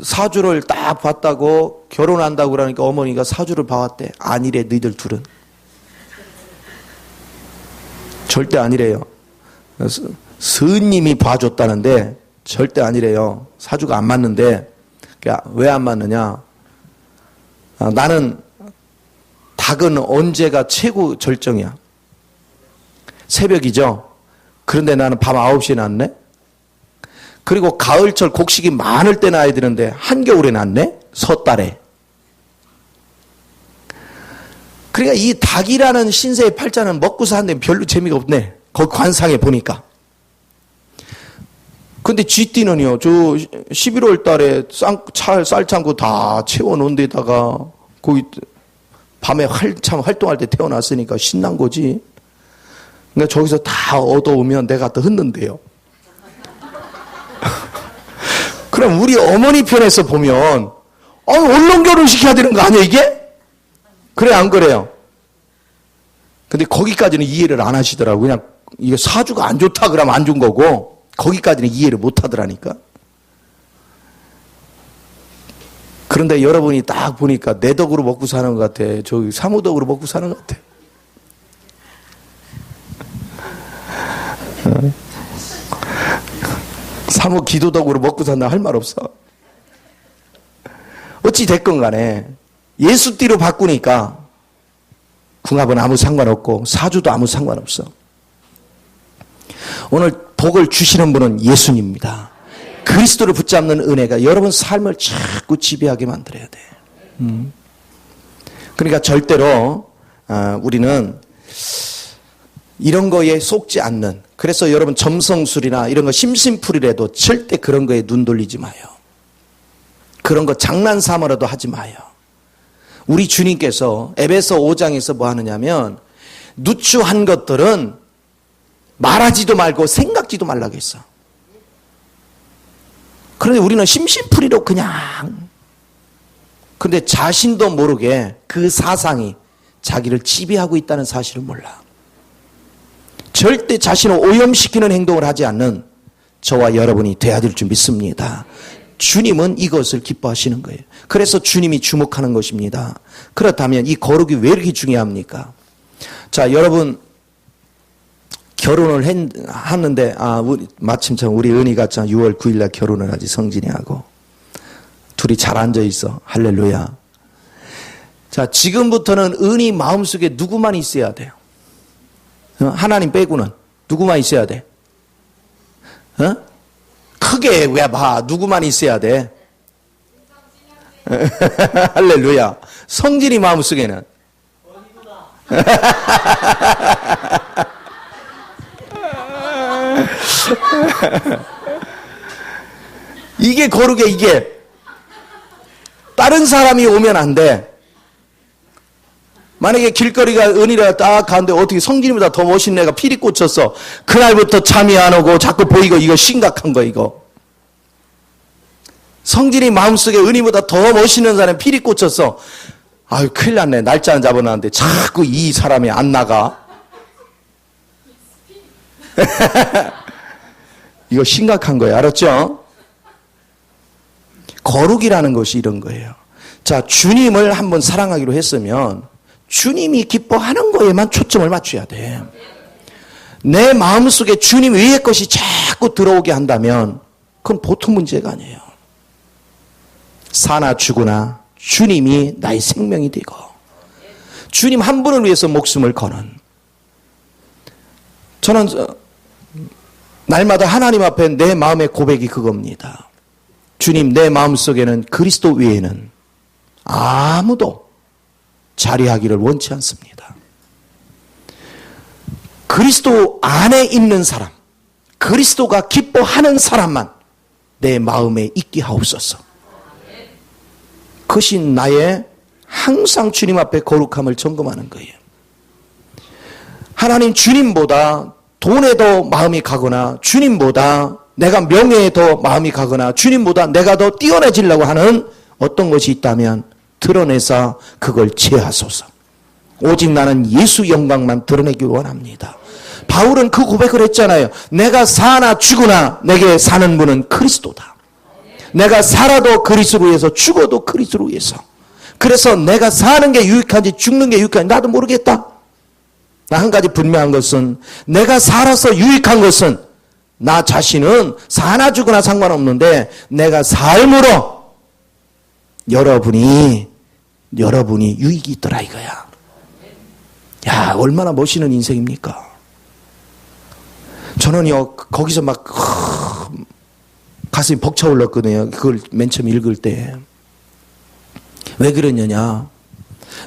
사주를 딱 봤다고 결혼한다고 그러니까 어머니가 사주를 봐왔대. 아니래 너희들 둘은. 절대 아니래요. 스님이 봐줬다는데 절대 아니래요. 사주가 안 맞는데 왜 안 맞느냐. 나는 닭은 언제가 최고 절정이야. 새벽이죠. 그런데 나는 밤 9시에 낳네. 그리고 가을철 곡식이 많을 때 낳아야 되는데 한겨울에 낳네. 섣달에. 그러니까 이 닭이라는 신세의 팔자는 먹고 사는데 별로 재미가 없네. 거기 관상에 보니까. 근데 쥐띠는요, 저 11월 달에 쌀창고 다 채워놓은 데다가 거기 밤에 한참 활동할 때 태어났으니까 신난 거지. 그러니까 저기서 다 얻어오면 내가 또 흔든대요. 그럼 우리 어머니 편에서 보면, 얼른 결혼시켜야 되는 거 아니야, 이게? 그래, 안 그래요? 근데 거기까지는 이해를 안 하시더라고. 그냥 이게 사주가 안 좋다 그러면 안 좋은 거고, 거기까지는 이해를 못 하더라니까. 그런데 여러분이 딱 보니까 내 덕으로 먹고 사는 것 같아. 저기 사무덕으로 먹고 사는 것 같아. 사무 기도덕으로 먹고 산다 할 말 없어. 어찌 됐건 간에 예수띠로 바꾸니까 궁합은 아무 상관없고 사주도 아무 상관없어. 오늘 복을 주시는 분은 예수님입니다. 그리스도를 붙잡는 은혜가 여러분 삶을 자꾸 지배하게 만들어야 돼. 그러니까 절대로 우리는 이런 거에 속지 않는, 그래서 여러분 점성술이나 이런 거 심심풀이라도 절대 그런 거에 눈 돌리지 마요. 그런 거 장난 삼으로도 하지 마요. 우리 주님께서 에베소 5장에서 뭐 하느냐면 누추한 것들은 말하지도 말고 생각지도 말라고 했어. 그런데 우리는 심심풀이로 그냥, 근데 자신도 모르게 그 사상이 자기를 지배하고 있다는 사실을 몰라. 절대 자신을 오염시키는 행동을 하지 않는 저와 여러분이 돼야 될 줄 믿습니다. 주님은 이것을 기뻐하시는 거예요. 그래서 주님이 주목하는 것입니다. 그렇다면 이 거룩이 왜 이렇게 중요합니까? 자, 여러분 결혼을 하는데 마침 참 우리 은희가 참 6월 9일 날 결혼을 하지, 성진이 하고. 둘이 잘 앉아 있어. 할렐루야. 자, 지금부터는 은희 마음속에 누구만 있어야 돼요? 하나님 빼고는 누구만 있어야 돼? 크게 왜 봐? 누구만 있어야 돼? 할렐루야. 성진이 마음속에는 이게 거룩해. 이게 다른 사람이 오면 안 돼. 만약에 길거리가 은희가 딱 가는데 어떻게 성진이보다 더 멋있는 애가 피리 꽂혔어. 그날부터 잠이 안 오고 자꾸 보이고, 이거 심각한 거. 이거 성진이 마음속에 은희보다 더 멋있는 사람이 피리 꽂혔어. 아유 큰일 났네. 날짜는 잡아놨는데 자꾸 이 사람이 안 나가. 이거 심각한 거예요. 알았죠? 거룩이라는 것이 이런 거예요. 자, 주님을 한번 사랑하기로 했으면 주님이 기뻐하는 거에만 초점을 맞춰야 돼. 내 마음속에 주님 외의 것이 자꾸 들어오게 한다면 그건 보통 문제가 아니에요. 사나 죽으나 주님이 나의 생명이 되고 주님 한 분을 위해서 목숨을 거는, 저는 날마다 하나님 앞에 내 마음의 고백이 그겁니다. 주님, 내 마음속에는 그리스도 외에는 아무도 자리하기를 원치 않습니다. 그리스도 안에 있는 사람, 그리스도가 기뻐하는 사람만 내 마음에 있게 하옵소서. 그것이 나의 항상 주님 앞에 거룩함을 점검하는 거예요. 하나님, 주님보다 돈에 더 마음이 가거나 주님보다 내가 명예에 더 마음이 가거나 주님보다 내가 더 뛰어나지려고 하는 어떤 것이 있다면 드러내서 그걸 제하소서. 오직 나는 예수 영광만 드러내기 원합니다. 바울은 그 고백을 했잖아요. 내가 사나 죽으나 내게 사는 분은 그리스도다. 내가 살아도 그리스도를 위해서 죽어도 그리스도를 위해서. 그래서 내가 사는 게 유익한지 죽는 게 유익한지 나도 모르겠다. 나 한 가지 분명한 것은 내가 살아서 유익한 것은 나 자신은 사나 죽으나 상관없는데 내가 삶으로 여러분이 유익이 있더라 이거야. 야, 얼마나 멋있는 인생입니까? 저는요 거기서 막 가슴이 벅차올랐거든요. 그걸 맨 처음 읽을 때. 왜 그러느냐,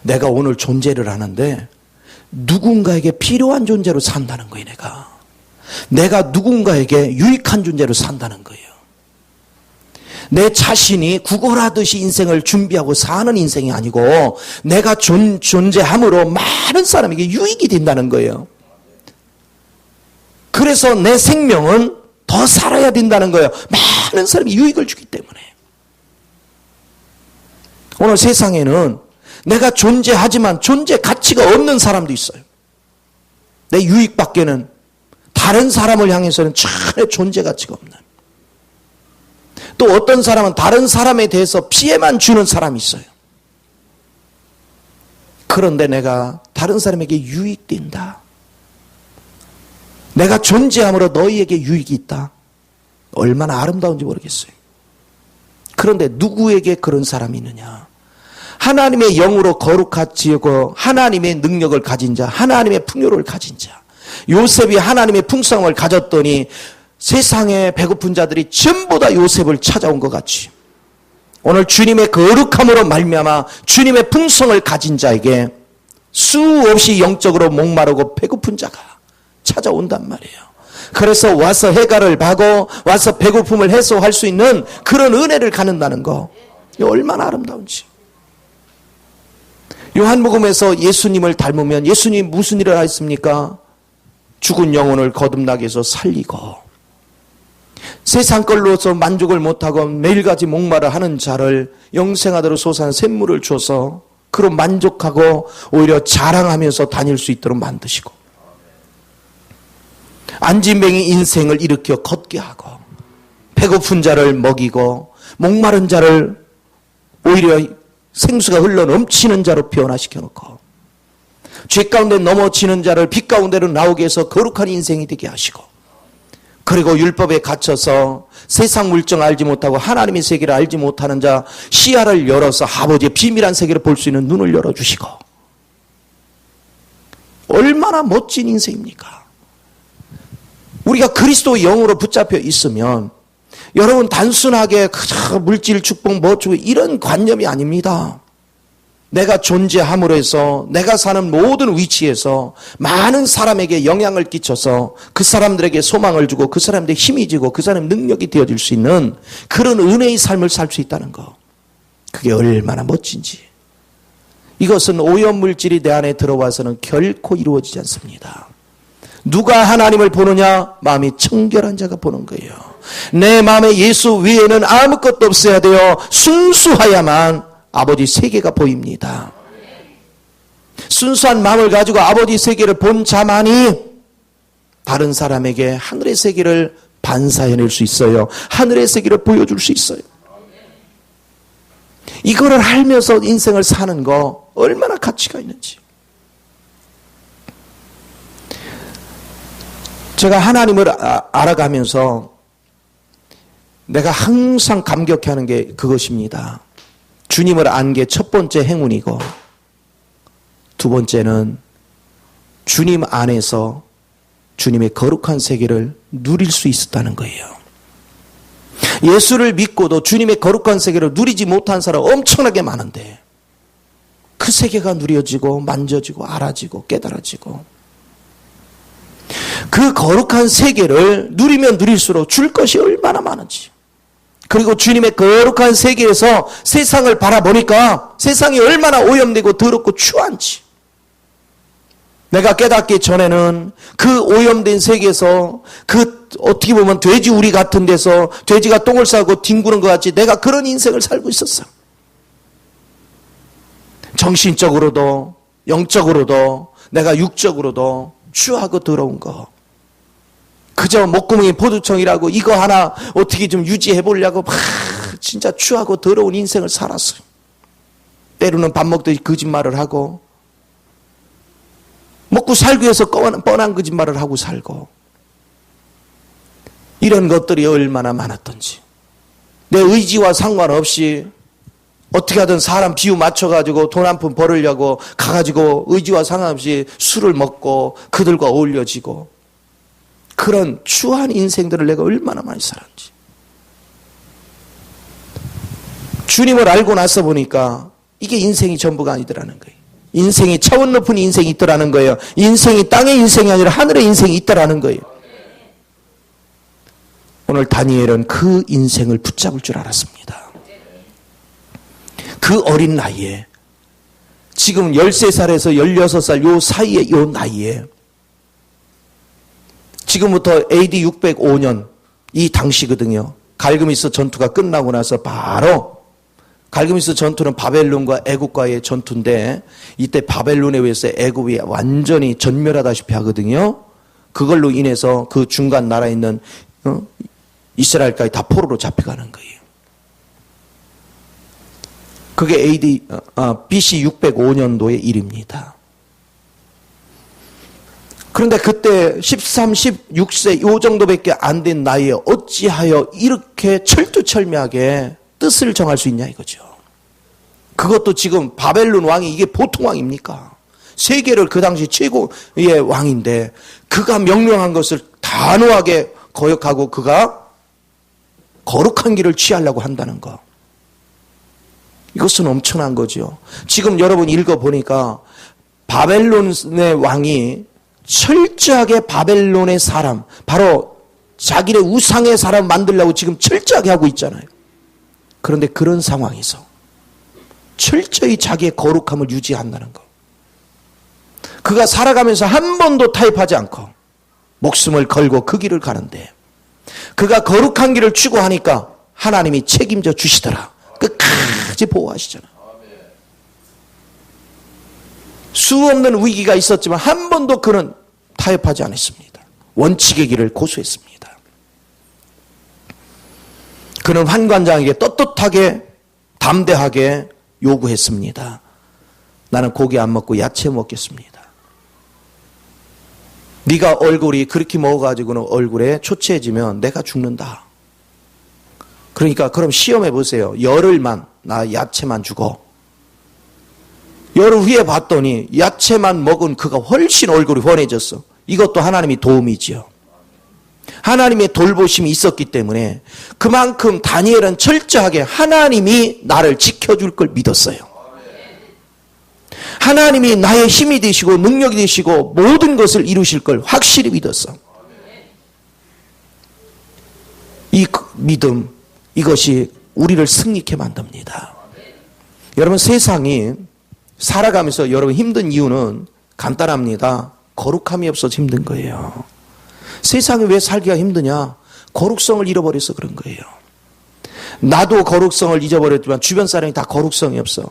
내가 오늘 존재를 하는데 누군가에게 필요한 존재로 산다는 거예요. 내가 누군가에게 유익한 존재로 산다는 거예요. 내 자신이 구걸하듯이 인생을 준비하고 사는 인생이 아니고 내가 존재함으로 많은 사람에게 유익이 된다는 거예요. 그래서 내 생명은 더 살아야 된다는 거예요. 많은 사람이 유익을 주기 때문에. 오늘 세상에는 내가 존재하지만 존재 가치가 없는 사람도 있어요. 내 유익밖에는 다른 사람을 향해서는 전혀 존재 가치가 없는. 또 어떤 사람은 다른 사람에 대해서 피해만 주는 사람이 있어요. 그런데 내가 다른 사람에게 유익된다. 내가 존재함으로 너희에게 유익이 있다. 얼마나 아름다운지 모르겠어요. 그런데 누구에게 그런 사람이 있느냐? 하나님의 영으로 거룩하지고 하나님의 능력을 가진 자, 하나님의 풍요를 가진 자. 요셉이 하나님의 풍성을 가졌더니 세상에 배고픈 자들이 전부 다 요셉을 찾아온 것 같이 오늘 주님의 거룩함으로 말미암아 주님의 풍성을 가진 자에게 수없이 영적으로 목마르고 배고픈 자가 찾아온단 말이에요. 그래서 와서 해가를 봐고 와서 배고픔을 해소할 수 있는 그런 은혜를 갖는다는 거, 이게 얼마나 아름다운지. 요한복음에서 예수님을 닮으면 예수님이 무슨 일을 하셨습니까? 죽은 영혼을 거듭나게 해서 살리고 세상 걸로서 만족을 못하고 매일같이 목마르 하는 자를 영생하도록 솟아난 샘물을 줘서 그로 만족하고 오히려 자랑하면서 다닐 수 있도록 만드시고 안진뱅이 인생을 일으켜 걷게 하고 배고픈 자를 먹이고 목마른 자를 오히려 생수가 흘러 넘치는 자로 변화시켜 놓고 죄 가운데 넘어지는 자를 빛 가운데로 나오게 해서 거룩한 인생이 되게 하시고 그리고 율법에 갇혀서 세상 물정 알지 못하고 하나님의 세계를 알지 못하는 자 시야를 열어서 아버지의 비밀한 세계를 볼 수 있는 눈을 열어주시고 얼마나 멋진 인생입니까? 우리가 그리스도의 영으로 붙잡혀 있으면 여러분 단순하게 물질 축복 뭐 주고 이런 관념이 아닙니다. 내가 존재함으로 해서 내가 사는 모든 위치에서 많은 사람에게 영향을 끼쳐서 그 사람들에게 소망을 주고 그 사람들에게 힘이 지고 그 사람의 능력이 되어질 수 있는 그런 은혜의 삶을 살 수 있다는 거, 그게 얼마나 멋진지. 이것은 오염물질이 내 안에 들어와서는 결코 이루어지지 않습니다. 누가 하나님을 보느냐? 마음이 청결한 자가 보는 거예요. 내 마음에 예수 외에는 아무것도 없어야 되어 순수하야만 아버지 세계가 보입니다. 순수한 마음을 가지고 아버지 세계를 본 자만이 다른 사람에게 하늘의 세계를 반사해낼 수 있어요. 하늘의 세계를 보여줄 수 있어요. 이거를 알면서 인생을 사는 거 얼마나 가치가 있는지. 제가 하나님을 알아가면서 내가 항상 감격해하는 게 그것입니다. 주님을 안 게 첫 번째 행운이고, 두 번째는 주님 안에서 주님의 거룩한 세계를 누릴 수 있었다는 거예요. 예수를 믿고도 주님의 거룩한 세계를 누리지 못한 사람 엄청나게 많은데, 그 세계가 누려지고 만져지고 알아지고 깨달아지고, 그 거룩한 세계를 누리면 누릴수록 줄 것이 얼마나 많은지, 그리고 주님의 거룩한 세계에서 세상을 바라보니까 세상이 얼마나 오염되고 더럽고 추한지, 내가 깨닫기 전에는 그 오염된 세계에서, 그 어떻게 보면 돼지 우리 같은 데서 돼지가 똥을 싸고 뒹구는 것 같이 내가 그런 인생을 살고 있었어. 정신적으로도 영적으로도 내가 육적으로도 추하고 더러운 거, 그저 목구멍이 포도청이라고 이거 하나 어떻게 좀 유지해 보려고 막 진짜 추하고 더러운 인생을 살았어요. 때로는 밥 먹듯이 거짓말을 하고, 먹고 살기 위해서 뻔한 거짓말을 하고 살고, 이런 것들이 얼마나 많았던지. 내 의지와 상관없이 어떻게 하든 사람 비유 맞춰가지고 돈 한 푼 벌으려고 가가지고 의지와 상관없이 술을 먹고 그들과 어울려지고, 그런 추한 인생들을 내가 얼마나 많이 살았는지. 주님을 알고 나서 보니까 이게 인생이 전부가 아니더라는 거예요. 인생이 차원 높은 인생이 있더라는 거예요. 인생이 땅의 인생이 아니라 하늘의 인생이 있더라는 거예요. 오늘 다니엘은 그 인생을 붙잡을 줄 알았습니다. 그 어린 나이에, 지금 13살에서 16살 요 사이에, 요 나이에, 지금부터 AD 605년 이 당시거든요. 갈그미스 전투가 끝나고 나서 바로, 갈그미스 전투는 바벨론과 애국과의 전투인데, 이때 바벨론에 의해서 애국이 완전히 전멸하다시피 하거든요. 그걸로 인해서 그 중간 나라에 있는 이스라엘까지 다 포로로 잡혀가는 거예요. 그게 BC 605년도의 일입니다. 그런데 그때 13, 16세 요 정도밖에 안 된 나이에 어찌하여 이렇게 철두철미하게 뜻을 정할 수 있냐 이거죠. 그것도 지금 바벨론 왕이 이게 보통 왕입니까? 세계를 그 당시 최고의 왕인데 그가 명령한 것을 단호하게 거역하고 그가 거룩한 길을 취하려고 한다는 거, 이것은 엄청난 거죠. 지금 여러분 읽어보니까 바벨론의 왕이 철저하게 바벨론의 사람, 바로 자기네 우상의 사람 만들려고 지금 철저하게 하고 있잖아요. 그런데 그런 상황에서 철저히 자기의 거룩함을 유지한다는 거, 그가 살아가면서 한 번도 타협하지 않고 목숨을 걸고 그 길을 가는데, 그가 거룩한 길을 추구하니까 하나님이 책임져 주시더라. 끝까지 보호하시잖아. 수없는 위기가 있었지만 한 번도 그는 타협하지 않았습니다. 원칙의 길을 고수했습니다. 그는 환관장에게 떳떳하게 담대하게 요구했습니다. 나는 고기 안 먹고 야채 먹겠습니다. 네가 얼굴이 그렇게 먹어가지고는 얼굴에 초췌해지면 내가 죽는다. 그러니까 그럼 시험해 보세요. 열흘만 나 야채만 주고, 열흘 후에 봤더니 야채만 먹은 그가 훨씬 얼굴이 환해졌어. 이것도 하나님의 도움이지요. 하나님의 돌보심이 있었기 때문에 그만큼 다니엘은 철저하게 하나님이 나를 지켜줄 걸 믿었어요. 하나님이 나의 힘이 되시고 능력이 되시고 모든 것을 이루실 걸 확실히 믿었어. 이 믿음, 이것이 우리를 승리케 만듭니다. 여러분, 세상이 살아가면서 여러분 힘든 이유는 간단합니다. 거룩함이 없어서 힘든 거예요. 세상이 왜 살기가 힘드냐? 거룩성을 잃어버려서 그런 거예요. 나도 거룩성을 잊어버렸지만 주변 사람이 다 거룩성이 없어.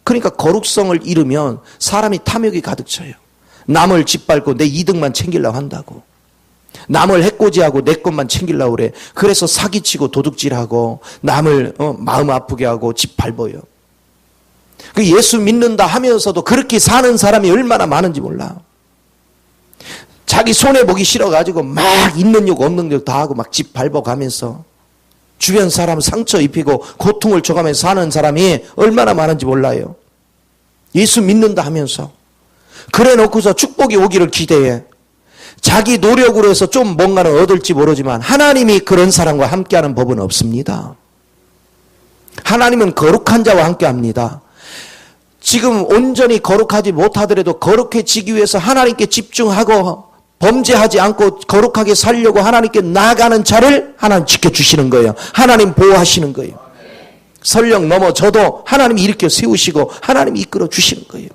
그러니까 거룩성을 잃으면 사람이 탐욕이 가득 차요. 남을 짓밟고 내 이득만 챙기려고 한다고. 남을 해코지하고 내 것만 챙기려고 그래. 그래서 사기치고 도둑질하고 남을 마음 아프게 하고 집 밟아요. 그 예수 믿는다 하면서도 그렇게 사는 사람이 얼마나 많은지 몰라. 자기 손해보기 싫어가지고 막 있는 욕 없는 욕 다 하고 막 집 밟아가면서 주변 사람 상처 입히고 고통을 줘가면서 사는 사람이 얼마나 많은지 몰라요. 예수 믿는다 하면서. 그래 놓고서 축복이 오기를 기대해. 자기 노력으로 해서 좀 뭔가는 얻을지 모르지만 하나님이 그런 사람과 함께하는 법은 없습니다. 하나님은 거룩한 자와 함께합니다. 지금 온전히 거룩하지 못하더라도 거룩해지기 위해서 하나님께 집중하고 범죄하지 않고 거룩하게 살려고 하나님께 나아가는 자를 하나님 지켜주시는 거예요. 하나님 보호하시는 거예요. 설령 넘어져도 하나님이 일으켜 세우시고 하나님이 이끌어 주시는 거예요.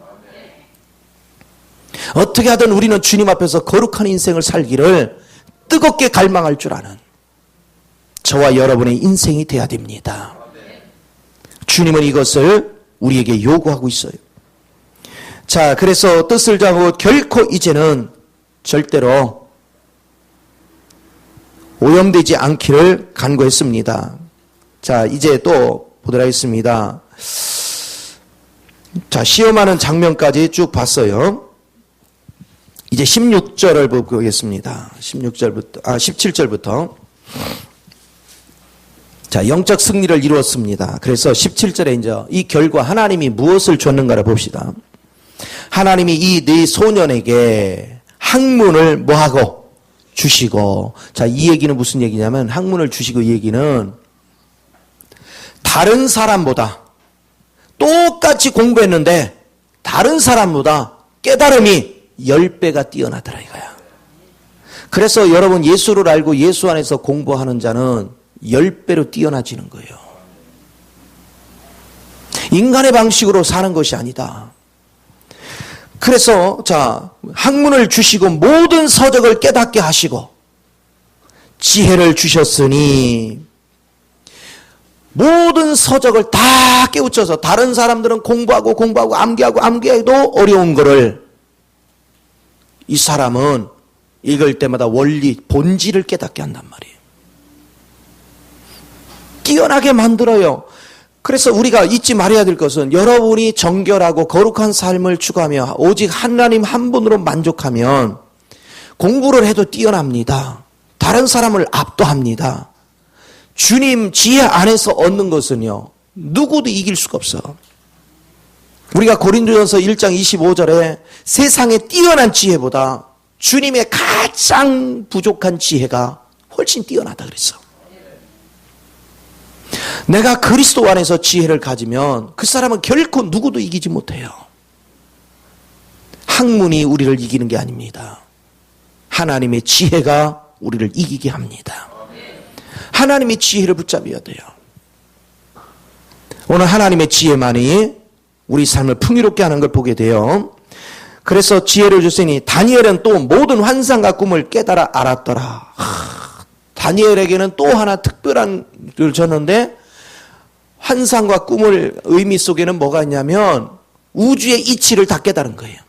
어떻게 하든 우리는 주님 앞에서 거룩한 인생을 살기를 뜨겁게 갈망할 줄 아는 저와 여러분의 인생이 돼야 됩니다. 주님은 이것을 우리에게 요구하고 있어요. 자, 그래서 뜻을 정하고 결코 이제는 절대로 오염되지 않기를 간구했습니다. 자, 이제 또 보도록 하겠습니다. 자, 시험하는 장면까지 쭉 봤어요. 이제 16절을 보겠습니다. 17절부터. 자, 영적 승리를 이루었습니다. 그래서 17절에 이제 이 결과 하나님이 무엇을 줬는가를 봅시다. 하나님이 이 네 소년에게 학문을 뭐하고 주시고, 자, 이 얘기는 무슨 얘기냐면 학문을 주시고 이 얘기는 다른 사람보다 똑같이 공부했는데 다른 사람보다 깨달음이 10배가 뛰어나더라 이거야. 그래서 여러분 예수를 알고 예수 안에서 공부하는 자는 10배로 뛰어나지는 거예요. 인간의 방식으로 사는 것이 아니다. 그래서 자, 학문을 주시고 모든 서적을 깨닫게 하시고 지혜를 주셨으니 모든 서적을 다 깨우쳐서 다른 사람들은 공부하고 암기해도 어려운 거를 이 사람은 읽을 때마다 원리, 본질을 깨닫게 한단 말이에요. 뛰어나게 만들어요. 그래서 우리가 잊지 말아야 될 것은 여러분이 정결하고 거룩한 삶을 추구하며 오직 하나님 한 분으로 만족하면 공부를 해도 뛰어납니다. 다른 사람을 압도합니다. 주님 지혜 안에서 얻는 것은요, 누구도 이길 수가 없어. 우리가 고린도전서 1장 25절에 세상의 뛰어난 지혜보다 주님의 가장 부족한 지혜가 훨씬 뛰어나다 그랬어. 내가 그리스도 안에서 지혜를 가지면 그 사람은 결코 누구도 이기지 못해요. 학문이 우리를 이기는 게 아닙니다. 하나님의 지혜가 우리를 이기게 합니다. 하나님의 지혜를 붙잡아야 돼요. 오늘 하나님의 지혜만이 우리 삶을 풍요롭게 하는 걸 보게 돼요. 그래서 지혜를 주시니 다니엘은 또 모든 환상과 꿈을 깨달아 알았더라. 다니엘에게는 또 하나 특별한 걸 줬는데 환상과 꿈을 의미 속에는 뭐가 있냐면 우주의 이치를 다 깨달은 거예요.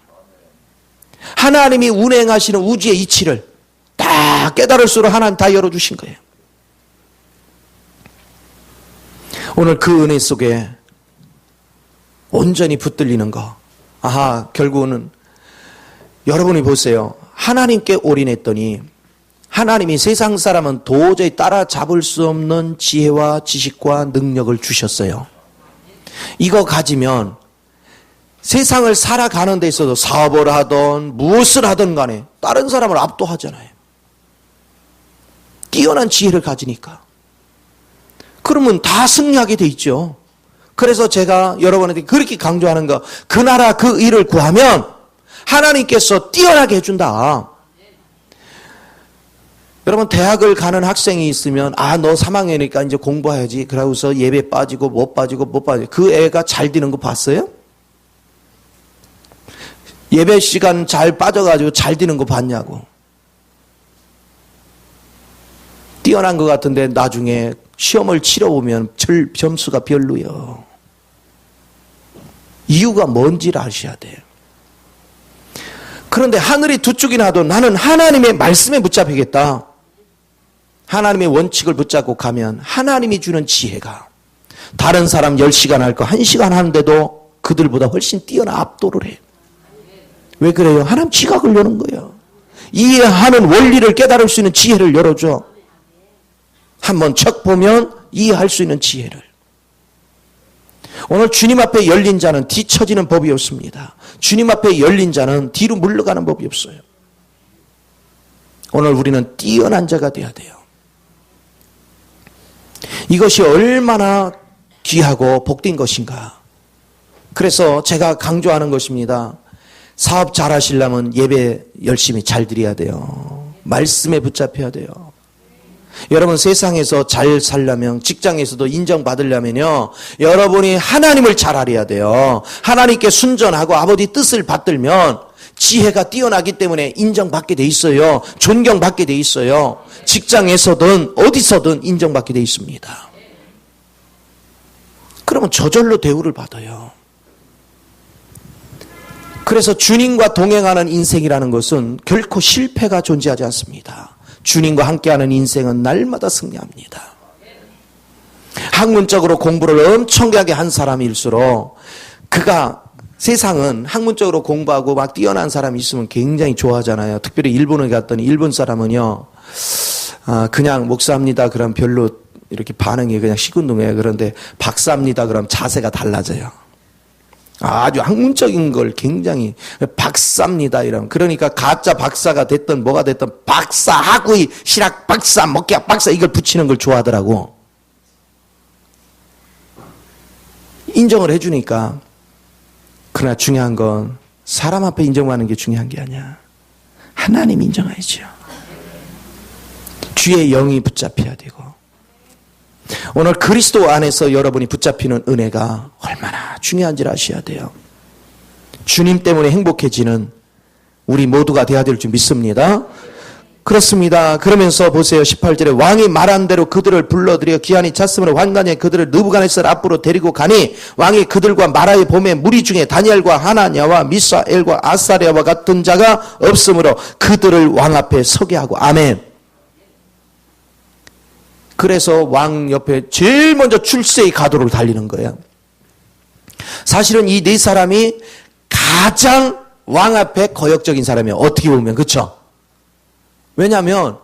하나님이 운행하시는 우주의 이치를 다 깨달을수록 하나님 다 열어주신 거예요. 오늘 그 은혜 속에 온전히 붙들리는 거. 아하, 결국은 여러분이 보세요. 하나님께 올인했더니 하나님이 세상 사람은 도저히 따라잡을 수 없는 지혜와 지식과 능력을 주셨어요. 이거 가지면 세상을 살아가는 데 있어서 사업을 하든 무엇을 하든 간에 다른 사람을 압도하잖아요. 뛰어난 지혜를 가지니까. 그러면 다 승리하게 돼 있죠. 그래서 제가 여러분한테 그렇게 강조하는 거, 그 나라 그 일을 구하면 하나님께서 뛰어나게 해준다. 여러분 대학을 가는 학생이 있으면 너 3학년이니까 이제 공부해야지. 그러고서 예배 빠지고 못 빠지고 그 애가 잘 되는 거 봤어요? 예배 시간 잘 빠져가지고 잘 되는 거 봤냐고. 뛰어난 것 같은데 나중에 시험을 치러보면 점수가 별로요. 이유가 뭔지를 아셔야 돼요. 그런데 하늘이 두 쪽이 나도 나는 하나님의 말씀에 붙잡히겠다. 하나님의 원칙을 붙잡고 가면 하나님이 주는 지혜가 다른 사람 10시간 할 거 1시간 하는데도 그들보다 훨씬 뛰어나 압도를 해. 왜 그래요? 하나님 지각을 여는 거예요. 이해하는 원리를 깨달을 수 있는 지혜를 열어줘. 한번 척 보면 이해할 수 있는 지혜를. 오늘 주님 앞에 열린 자는 뒤처지는 법이 없습니다. 주님 앞에 열린 자는 뒤로 물러가는 법이 없어요. 오늘 우리는 뛰어난 자가 되어야 돼요. 이것이 얼마나 귀하고 복된 것인가. 그래서 제가 강조하는 것입니다. 사업 잘 하시려면 예배 열심히 잘 드려야 돼요. 말씀에 붙잡혀야 돼요. 여러분 세상에서 잘 살려면 직장에서도 인정받으려면요. 여러분이 하나님을 잘 알아야 돼요. 하나님께 순전하고 아버지 뜻을 받들면 지혜가 뛰어나기 때문에 인정받게 돼 있어요. 존경받게 돼 있어요. 직장에서든 어디서든 인정받게 돼 있습니다. 그러면 저절로 대우를 받아요. 그래서 주님과 동행하는 인생이라는 것은 결코 실패가 존재하지 않습니다. 주님과 함께하는 인생은 날마다 승리합니다. 학문적으로 공부를 엄청나게 한 사람일수록 세상은 학문적으로 공부하고 막 뛰어난 사람이 있으면 굉장히 좋아하잖아요. 특별히 일본에 갔더니 일본 사람은요, 그냥 목사입니다. 그럼 별로 이렇게 반응이 그냥 시큰둥해요. 그런데 박사입니다. 그럼 자세가 달라져요. 아주 학문적인 걸 굉장히 박사입니다. 이러면 그러니까 가짜 박사가 됐든 뭐가 됐든 박사, 학위, 실학 박사, 목회학 박사 이걸 붙이는 걸 좋아하더라고. 인정을 해주니까. 그러나 중요한 건 사람 앞에 인정하는 게 중요한 게 아니야. 하나님 인정해야죠. 주의 영이 붙잡혀야 되고. 오늘 그리스도 안에서 여러분이 붙잡히는 은혜가 얼마나 중요한지를 아셔야 돼요. 주님 때문에 행복해지는 우리 모두가 되어야 될 줄 믿습니다. 그렇습니다. 그러면서 보세요. 18절에 왕이 말한 대로 그들을 불러들여 기한이 찼으므로 환관에 그들을 느부갓네살 앞으로 데리고 가니 왕이 그들과 마라의 봄의 무리 중에 다니엘과 하나냐와 미사엘과 아사랴와 같은 자가 없으므로 그들을 왕 앞에 서게 하고. 아멘. 그래서 왕 옆에 제일 먼저 출세의 가도를 달리는 거예요. 사실은 이 네 사람이 가장 왕 앞에 거역적인 사람이에요. 어떻게 보면. 그렇죠? 왜냐하면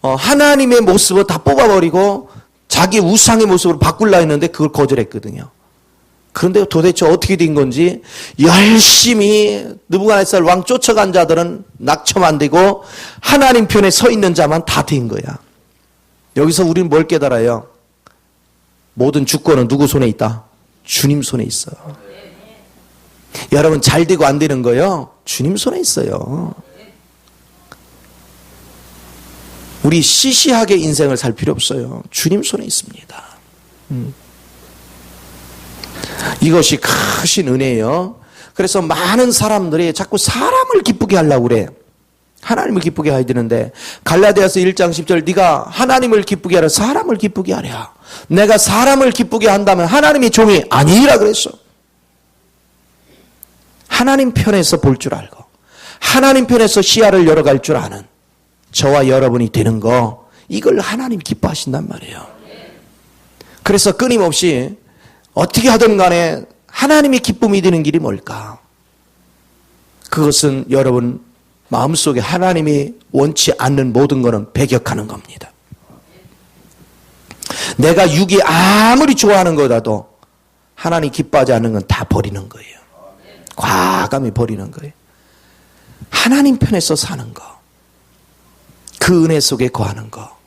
하나님의 모습을 다 뽑아버리고 자기 우상의 모습으로 바꾸려 했는데 그걸 거절했거든요. 그런데 도대체 어떻게 된 건지 열심히 느부갓네살 왕 쫓아간 자들은 낙첨 안 되고 하나님 편에 서 있는 자만 다 된 거야. 여기서 우리는 뭘 깨달아요? 모든 주권은 누구 손에 있다? 주님 손에 있어. 여러분 잘 되고 안 되는 거요? 주님 손에 있어요. 우리 시시하게 인생을 살 필요 없어요. 주님 손에 있습니다. 이것이 크신 은혜예요. 그래서 많은 사람들이 자꾸 사람을 기쁘게 하려고 그래. 하나님을 기쁘게 해야 되는데 갈라디아서 1장 10절 네가 하나님을 기쁘게 하라 사람을 기쁘게 하랴. 내가 사람을 기쁘게 한다면 하나님의 종이 아니라 그랬어. 하나님 편에서 볼 줄 알고 하나님 편에서 시야를 열어갈 줄 아는 저와 여러분이 되는 거 이걸 하나님 기뻐하신단 말이에요. 그래서 끊임없이 어떻게 하든 간에 하나님의 기쁨이 되는 길이 뭘까? 그것은 여러분 마음속에 하나님이 원치 않는 모든 것은 배격하는 겁니다. 내가 육이 아무리 좋아하는 거라도 하나님 기뻐하지 않는 건 다 버리는 거예요. 과감히 버리는 거예요. 하나님 편에서 사는 거. 그 은혜 속에 거하는 거.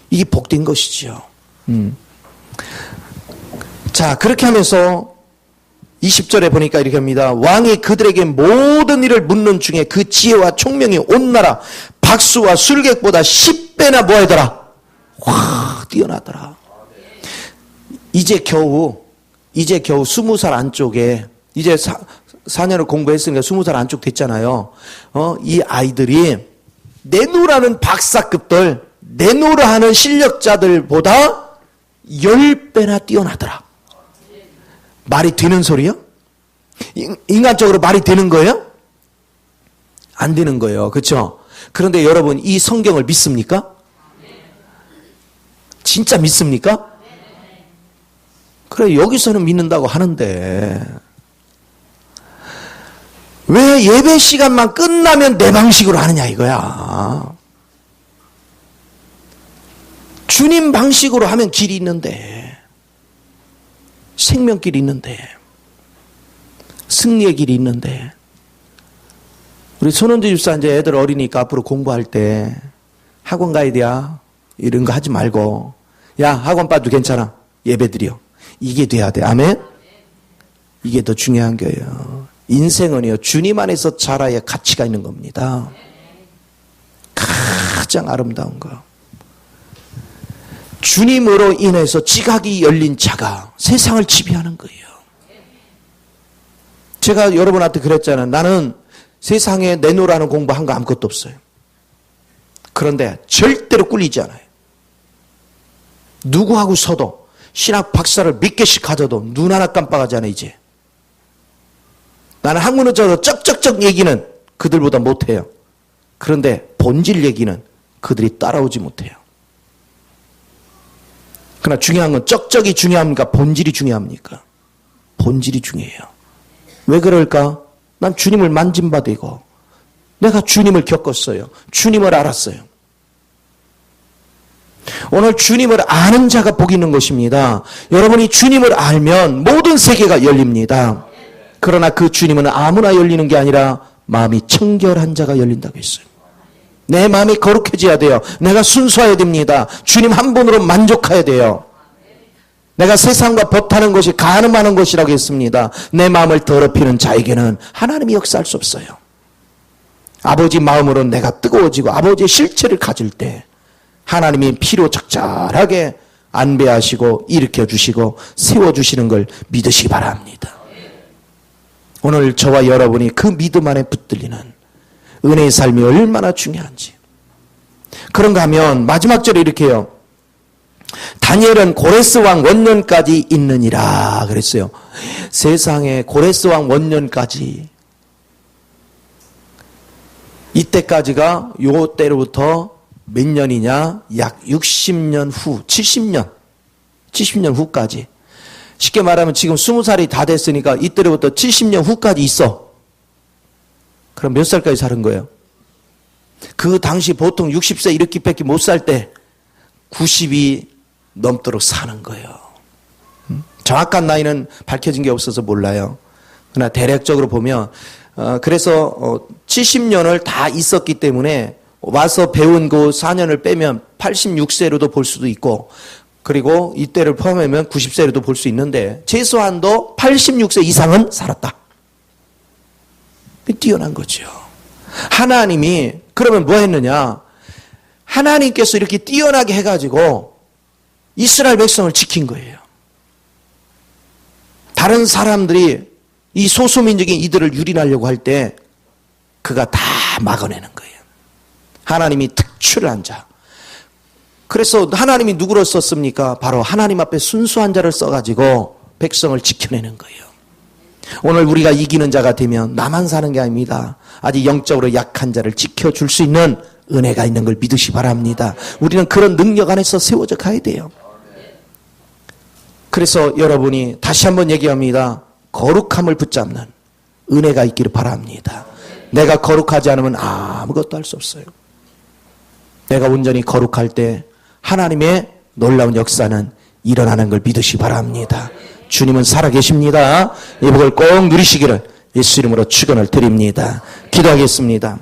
이게 복된 것이지요. 자, 그렇게 하면서 20절에 보니까 이렇게 합니다. 왕이 그들에게 모든 일을 묻는 중에 그 지혜와 총명이 온 나라 박수와 술객보다 10배나 뭐하더라? 와, 뛰어나더라. 이제 겨우 20살 안쪽에 이제 4년을 공부했으니까 20살 안쪽 됐잖아요. 이 아이들이 내노라는 박사급들, 내노라 하는 실력자들보다 10배나 뛰어나더라. 말이 되는 소리요? 인간적으로 말이 되는 거예요? 안 되는 거예요. 그렇죠? 그런데 여러분 이 성경을 믿습니까? 진짜 믿습니까? 그래 여기서는 믿는다고 하는데 왜 예배 시간만 끝나면 내 방식으로 하느냐 이거야. 주님 방식으로 하면 길이 있는데, 생명길이 있는데, 승리의 길이 있는데, 우리 손원주 집사 이제 애들 어리니까 앞으로 공부할 때 학원 가야 돼 이런 거 하지 말고, 야 학원 빠도 괜찮아 예배 드려, 이게 돼야 돼. 아멘. 이게 더 중요한 거예요. 인생은요 주님 안에서 자라야 가치가 있는 겁니다. 가장 아름다운 거. 주님으로 인해서 지각이 열린 자가 세상을 지배하는 거예요. 제가 여러분한테 그랬잖아요. 나는 세상에 내놓으라는 공부한 거 아무것도 없어요. 그런데 절대로 꿀리지 않아요. 누구하고 서도 신학 박사를 몇 개씩 가져도 눈 하나 깜빡하지 않아요. 이제 나는 학문을 저도 쩍쩍쩍 얘기는 그들보다 못해요. 그런데 본질 얘기는 그들이 따라오지 못해요. 그러나 중요한 건 쩍쩍이 중요합니까? 본질이 중요합니까? 본질이 중요해요. 왜 그럴까? 난 주님을 만짐받이고 내가 주님을 겪었어요. 주님을 알았어요. 오늘 주님을 아는 자가 복이 있는 것입니다. 여러분이 주님을 알면 모든 세계가 열립니다. 그러나 그 주님은 아무나 열리는 게 아니라 마음이 청결한 자가 열린다고 했어요. 내 마음이 거룩해져야 돼요. 내가 순수해야 됩니다. 주님 한 분으로 만족해야 돼요. 내가 세상과 벗하는 것이 가늠하는 것이라고 했습니다. 내 마음을 더럽히는 자에게는 하나님이 역사할 수 없어요. 아버지 마음으로 내가 뜨거워지고 아버지의 실체를 가질 때 하나님이 피로 적절하게 안배하시고 일으켜주시고 세워주시는 걸 믿으시기 바랍니다. 오늘 저와 여러분이 그 믿음 안에 붙들리는 은혜의 삶이 얼마나 중요한지. 그런가 하면 마지막 절에 이렇게 해요. 다니엘은 고레스 왕 원년까지 있느니라 그랬어요. 세상에 고레스 왕 원년까지, 이때까지가 요 때로부터 몇 년이냐? 약 60년 후, 70년 후까지. 쉽게 말하면 지금 20살이 다 됐으니까 이때로부터 70년 후까지 있어. 그럼 몇 살까지 사는 거예요? 그 당시 보통 60세 이렇게밖에 못 살 때 90이 넘도록 사는 거예요. 정확한 나이는 밝혀진 게 없어서 몰라요. 그러나 대략적으로 보면 그래서 70년을 다 있었기 때문에 와서 배운 그 4년을 빼면 86세로도 볼 수도 있고, 그리고 이때를 포함하면 90세로도 볼 수 있는데 최소한도 86세 이상은 살았다. 뛰어난 거죠. 하나님이 그러면 뭐 했느냐? 하나님께서 이렇게 뛰어나게 해가지고 이스라엘 백성을 지킨 거예요. 다른 사람들이 이 소수민족인 이들을 유린하려고 할 때 그가 다 막아내는 거예요. 하나님이 특출한 자. 그래서 하나님이 누구를 썼습니까? 바로 하나님 앞에 순수한 자를 써가지고 백성을 지켜내는 거예요. 오늘 우리가 이기는 자가 되면 나만 사는 게 아닙니다. 아직 영적으로 약한 자를 지켜줄 수 있는 은혜가 있는 걸 믿으시 바랍니다. 우리는 그런 능력 안에서 세워져 가야 돼요. 그래서 여러분이 다시 한번 얘기합니다. 거룩함을 붙잡는 은혜가 있기를 바랍니다. 내가 거룩하지 않으면 아무것도 할 수 없어요. 내가 온전히 거룩할 때 하나님의 놀라운 역사는 일어나는 걸 믿으시 바랍니다. 주님은 살아계십니다. 이 복을 꼭 누리시기를 예수 이름으로 축원을 드립니다. 기도하겠습니다.